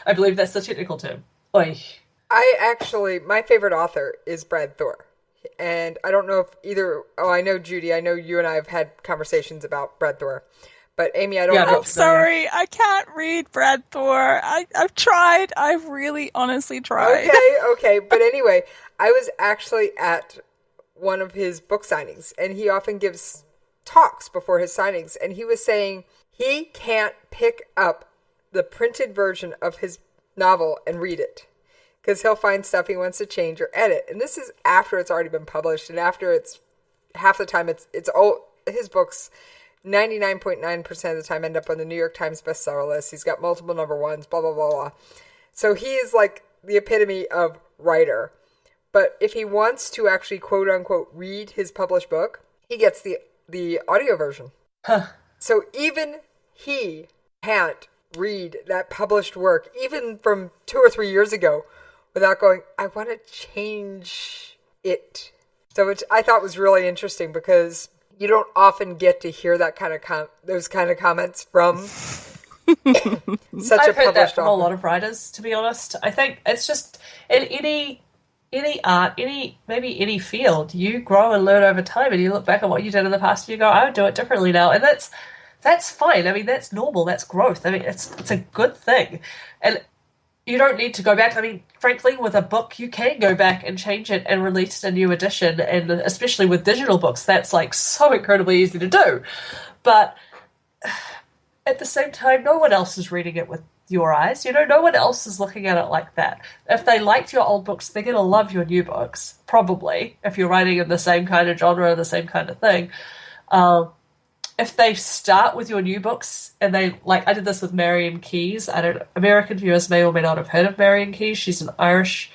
I believe that's the technical term. Oi. My favorite author is Brad Thor. And I don't know if I know Judy, I know you and I have had conversations about Brad Thor. But Amy, I don't know. I'm sorry, I can't read Brad Thor. I've tried. I've really honestly tried. Okay. But anyway, I was actually at one of his book signings, and he often gives talks before his signings, and he was saying he can't pick up the printed version of his novel and read it because he'll find stuff he wants to change or edit. And this is after it's already been published and after it's half the time it's old. His books 99.9% of the time end up on the New York Times bestseller list. He's got multiple number ones, blah, blah, blah, blah. So he is like the epitome of writer. But if he wants to actually quote unquote read his published book, he gets the audio version. Huh. So even he can't read that published work, even from 2 or 3 years ago, without going, I want to change it. So which I thought was really interesting because you don't often get to hear that kind of those kind of comments from such I've a heard that published from a author. lot of writers, to be honest. I think it's just in any art, maybe any field, you grow and learn over time, and you look back at what you did in the past, and you go, I would do it differently now, and that's fine. I mean, that's normal. That's growth. I mean, it's a good thing, and you don't need to go back. I mean, frankly, with a book, you can go back and change it and release a new edition. And especially with digital books, that's like so incredibly easy to do. But at the same time, no one else is reading it with your eyes. You know, no one else is looking at it like that. If they liked your old books, they're going to love your new books, probably, if you're writing in the same kind of genre, the same kind of thing. If they start with your new books and they, like, I did this with Marian Keyes. American viewers may or may not have heard of Marian Keyes. She's an Irish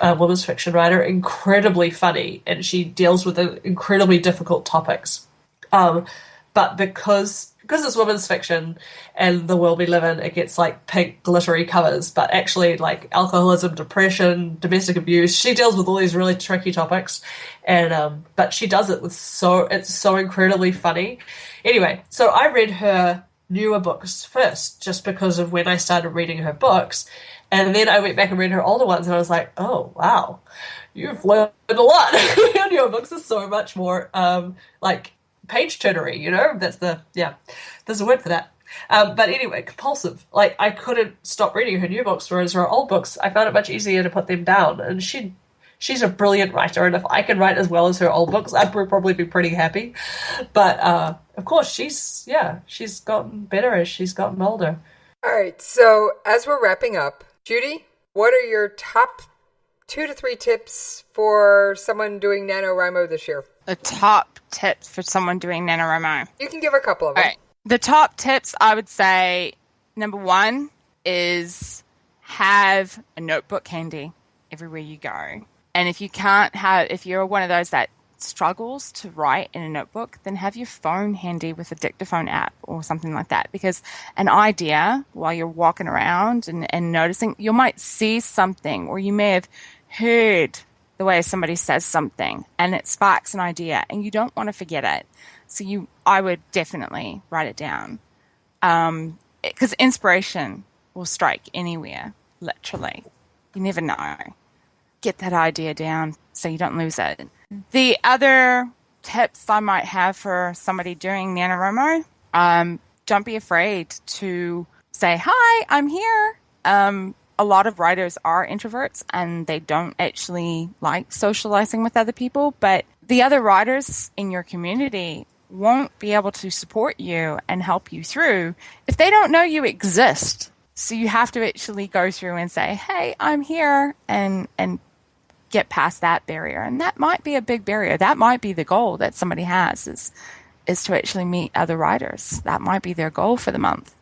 women's fiction writer, incredibly funny, and she deals with incredibly difficult topics. But because it's women's fiction and the world we live in, it gets like pink glittery covers, but actually like alcoholism, depression, domestic abuse, she deals with all these really tricky topics, and but she does it with it's so incredibly funny. Anyway, so I read her newer books first just because of when I started reading her books, and then I went back and read her older ones, and I was like, oh wow, you've learned a lot. Your newer books are so much more like page turnery, you know, there's a word for that. But anyway, compulsive. Like, I couldn't stop reading her new books, whereas her old books, I found it much easier to put them down. And she's a brilliant writer, and if I can write as well as her old books, I'd probably be pretty happy. But of course, she's gotten better as she's gotten older. All right, so as we're wrapping up, Judy, what are your top 2 to 3 tips for someone doing NaNoWriMo this year? The top tips for someone doing NaNoWriMo. You can give a couple of them. All right. The top tips, I would say, number 1 is have a notebook handy everywhere you go. And if you're one of those that struggles to write in a notebook, then have your phone handy with a dictaphone app or something like that. Because an idea, while you're walking around and noticing, you might see something, or you may have heard the way somebody says something, and it sparks an idea, and you don't want to forget it. So I would definitely write it down. Because inspiration will strike anywhere, literally. You never know. Get that idea down so you don't lose it. The other tips I might have for somebody doing NaNoWriMo, don't be afraid to say, hi, I'm here. A lot of writers are introverts and they don't actually like socializing with other people, but the other writers in your community won't be able to support you and help you through if they don't know you exist. So you have to actually go through and say, hey, I'm here, and get past that barrier. And that might be a big barrier. That might be the goal that somebody has is to actually meet other writers. That might be their goal for the month.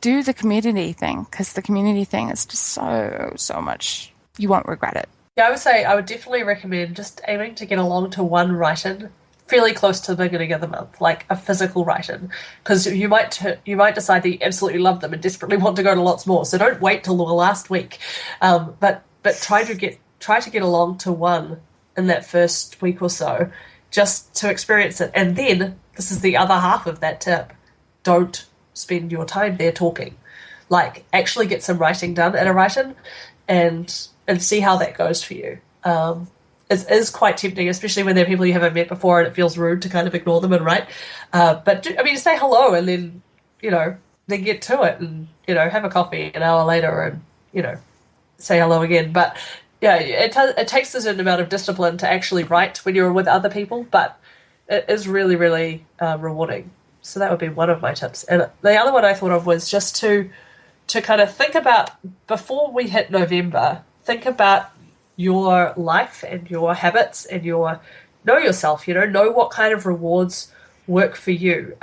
Do the community thing, because the community thing is just so much. You won't regret it. Yeah, I would say I would definitely recommend just aiming to get along to one write-in fairly close to the beginning of the month, like a physical write-in, because you might decide that you absolutely love them and desperately want to go to lots more. So don't wait till the last week, but try to get along to one in that first week or so, just to experience it. And then this is the other half of that tip: don't spend your time there talking. Like, actually get some writing done at a write-in and see how that goes for you. It is quite tempting, especially when they're people you haven't met before and it feels rude to kind of ignore them and write. But say hello, and then, then get to it, and, have a coffee an hour later and, say hello again. But yeah, it takes a certain amount of discipline to actually write when you're with other people, but it is really, really rewarding. So that would be one of my tips. And the other one I thought of was just to kind of think about, before we hit November, think about your life and your habits and know yourself, know what kind of rewards work for you.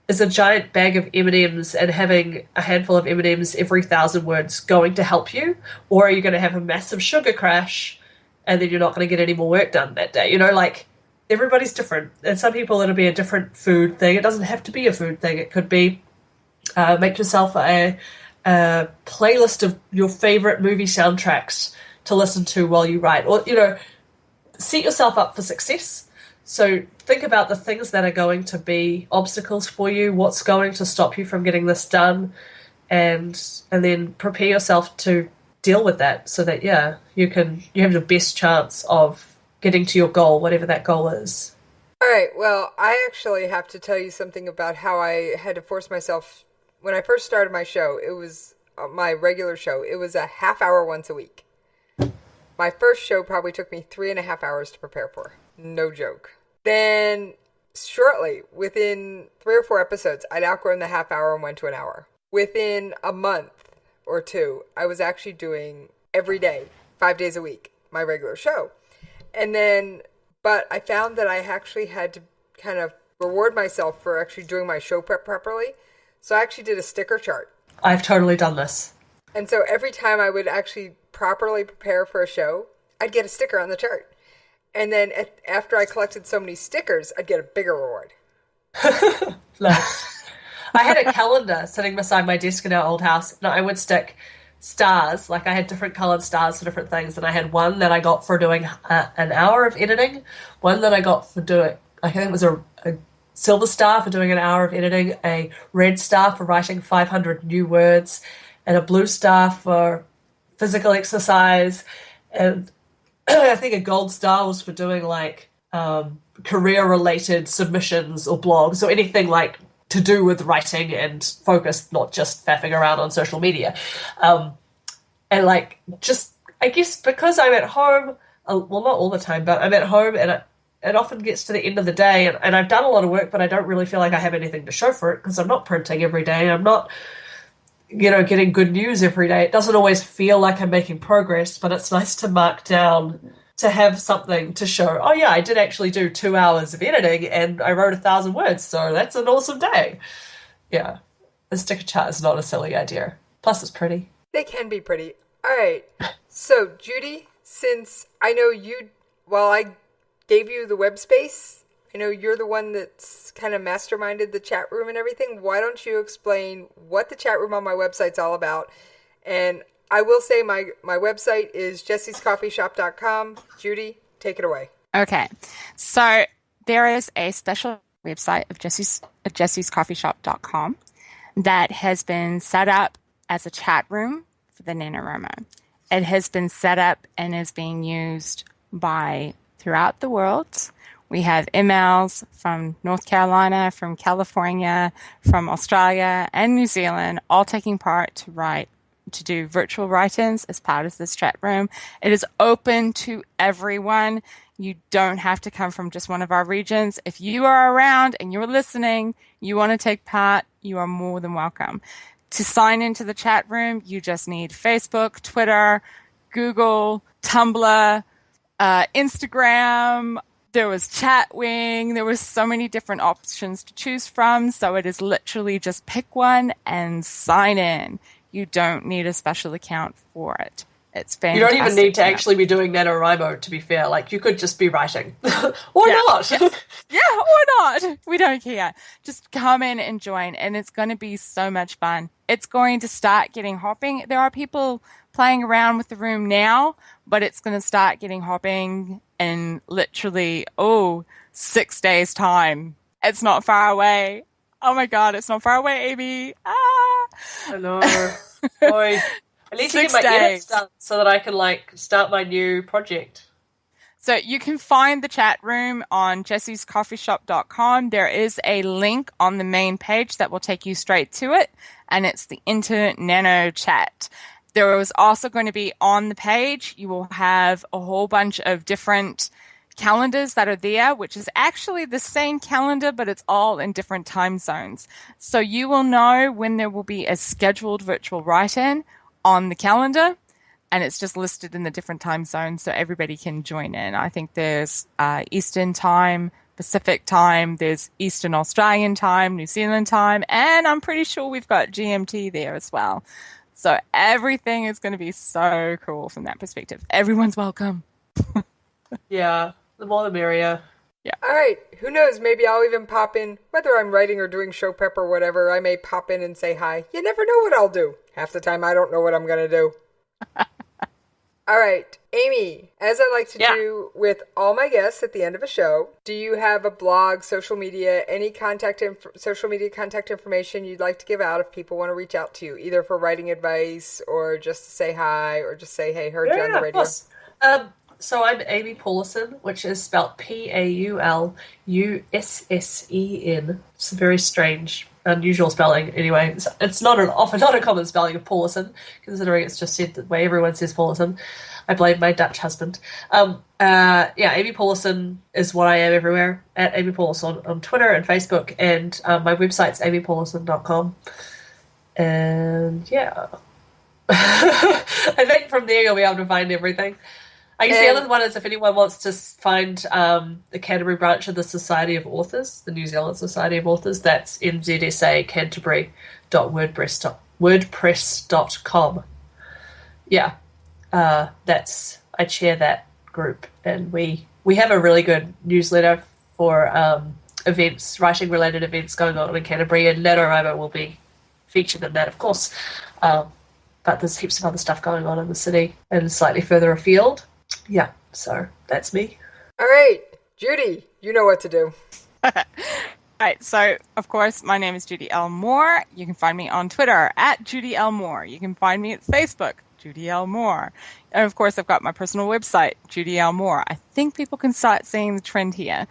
Is a giant bag of M&Ms and having a handful of M&Ms every 1,000 words going to help you? Or are you going to have a massive sugar crash and then you're not going to get any more work done that day? Everybody's different, and some people it'll be a different food thing. It doesn't have to be a food thing. It could be make yourself a playlist of your favorite movie soundtracks to listen to while you write, or set yourself up for success. So think about the things that are going to be obstacles for you, what's going to stop you from getting this done, and then prepare yourself to deal with that, so that you have the best chance of getting to your goal, whatever that goal is. All right, well, I actually have to tell you something about how I had to force myself. When I first started my show, it was my regular show, it was a half hour once a week. My first show probably took me 3.5 hours to prepare for. No joke. Then shortly, within 3 or 4 episodes, I'd outgrown the half hour and went to an hour. Within a month or two, I was actually doing every day, 5 days a week, my regular show. And then, but I found that I actually had to kind of reward myself for actually doing my show prep properly. So I actually did a sticker chart. I've totally done this. And so every time I would actually properly prepare for a show, I'd get a sticker on the chart. And then after I collected so many stickers, I'd get a bigger reward. Nice. I had a calendar sitting beside my desk in our old house, and I would stick stars. Like, I had different colored stars for different things, and I had one that I got for doing an hour of editing, one that I got for doing, I think it was a silver star for doing an hour of editing, a red star for writing 500 new words, and a blue star for physical exercise, and I think a gold star was for doing, like, career-related submissions or blogs or anything, like, to do with writing and focus, not just faffing around on social media. And, like, just, I guess because I'm at home, well, not all the time, but I'm at home, and it often gets to the end of the day, and I've done a lot of work, but I don't really feel like I have anything to show for it because I'm not printing every day. I'm not, getting good news every day. It doesn't always feel like I'm making progress, but it's nice to mark down, to have something to show. Oh yeah, I did actually do 2 hours of editing and I wrote 1,000 words, so that's an awesome day. Yeah, the sticker chart is not a silly idea. Plus it's pretty. They can be pretty. All right. So Judy, since I know I gave you the web space, I know you're the one that's kind of masterminded the chat room and everything. Why don't you explain what the chat room on my website's all about? And I will say my website is jessiescoffeeshop.com. Judy, take it away. Okay. So there is a special website of jessiescoffeeshop.com that has been set up as a chat room for the Nanowrimo. It has been set up and is being used by throughout the world. We have emails from North Carolina, from California, from Australia and New Zealand, all taking part to do virtual write-ins as part of this chat room. It is open to everyone. You don't have to come from just one of our regions. If you are around and you're listening, you want to take part, you are more than welcome. To sign into the chat room, you just need Facebook, Twitter, Google, Tumblr, Instagram. There was Chatwing. There was so many different options to choose from. So it is literally just pick one and sign in. You don't need a special account for it. It's fantastic. You don't even need to actually be doing NaNoWriMo, to be fair. Like, you could just be writing. Or not. Yeah, or not. We don't care. Just come in and join, and it's going to be so much fun. It's going to start getting hopping. There are people playing around with the room now, but it's going to start getting hopping in literally, 6 days' time. It's not far away. Oh my God, it's not far away, Amy. I know. Boy, I need to get my edits done so that I can, start my new project. So you can find the chat room on jessiescoffeeshop.com. There is a link on the main page that will take you straight to it, and it's the Inter Nano Chat. There was also going to be on the page, you will have a whole bunch of different calendars that are there, which is actually the same calendar, but it's all in different time zones. So you will know when there will be a scheduled virtual write-in on the calendar, and it's just listed in the different time zones so everybody can join in. I think there's Eastern time, Pacific time, there's Eastern Australian time, New Zealand time, and I'm pretty sure we've got GMT there as well. So everything is going to be so cool from that perspective. Everyone's welcome. Yeah, the more the merrier. Yeah. All right. Who knows? Maybe I'll even pop in, whether I'm writing or doing show prep or whatever. I may pop in and say hi. You never know what I'll do. Half the time, I don't know what I'm going to do. All right. Amy, as I like to do with all my guests at the end of a show, do you have a blog, social media, any social media contact information you'd like to give out if people want to reach out to you, either for writing advice or just to say hi or just say, hey, heard you on the radio? Of course. So I'm Amy Paulsen, which is spelled Paulsen. It's a very strange unusual spelling anyway. It's not a common spelling of Paulison, considering it's just said the way everyone says Paulison. I blame my Dutch husband. Amy Paulison is what I am everywhere, at Amy Paulison on Twitter and Facebook, and my website's amypaulison.com. And yeah. I think from there you'll be able to find everything. I guess the other one is if anyone wants to find the Canterbury branch of the Society of Authors, the New Zealand Society of Authors, that's nzsacanterbury.wordpress.com. Yeah, I chair that group, and we have a really good newsletter for events, writing related events going on in Canterbury, and Nanowrimo will be featured in that, of course. But there's heaps of other stuff going on in the city and slightly further afield. Yeah, so that's me. All right, Judy, you know what to do. Right, so of course my name is Judy L. Moore. You can find me on Twitter at Judy L. Moore. You can find me at Facebook, Judy L. Moore. And of course I've got my personal website, Judy L. Moore. I think people can start seeing the trend here.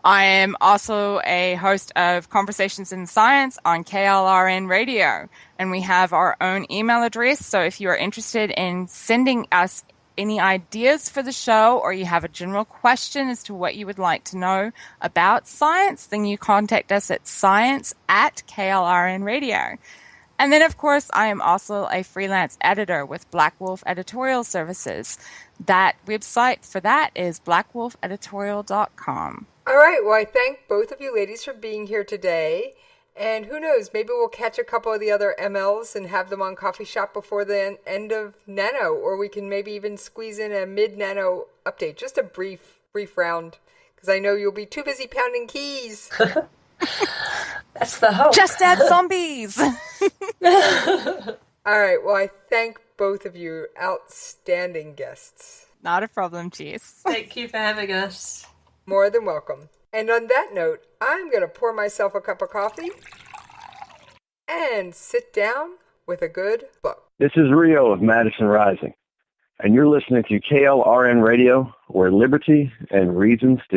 I am also a host of Conversations in Science on KLRNRadio, and we have our own email address. So if you are interested in sending us any ideas for the show, or you have a general question as to what you would like to know about science, then you contact us at science@KLRNRadio. And then, of course, I am also a freelance editor with Black Wolf Editorial Services. That website for that is blackwolfeditorial.com. All right, well, I thank both of you ladies for being here today. And who knows, maybe we'll catch a couple of the other MLs and have them on Coffee Shop before the end of Nano, or we can maybe even squeeze in a mid-Nano update, just a brief round, because I know you'll be too busy pounding keys. That's the hope. Just add zombies. All right, well, I thank both of you, outstanding guests. Not a problem, Jess. Thank you for having us. More than welcome. And on that note, I'm going to pour myself a cup of coffee and sit down with a good book. This is Rio of Madison Rising, and you're listening to KLRN Radio, where liberty and reason still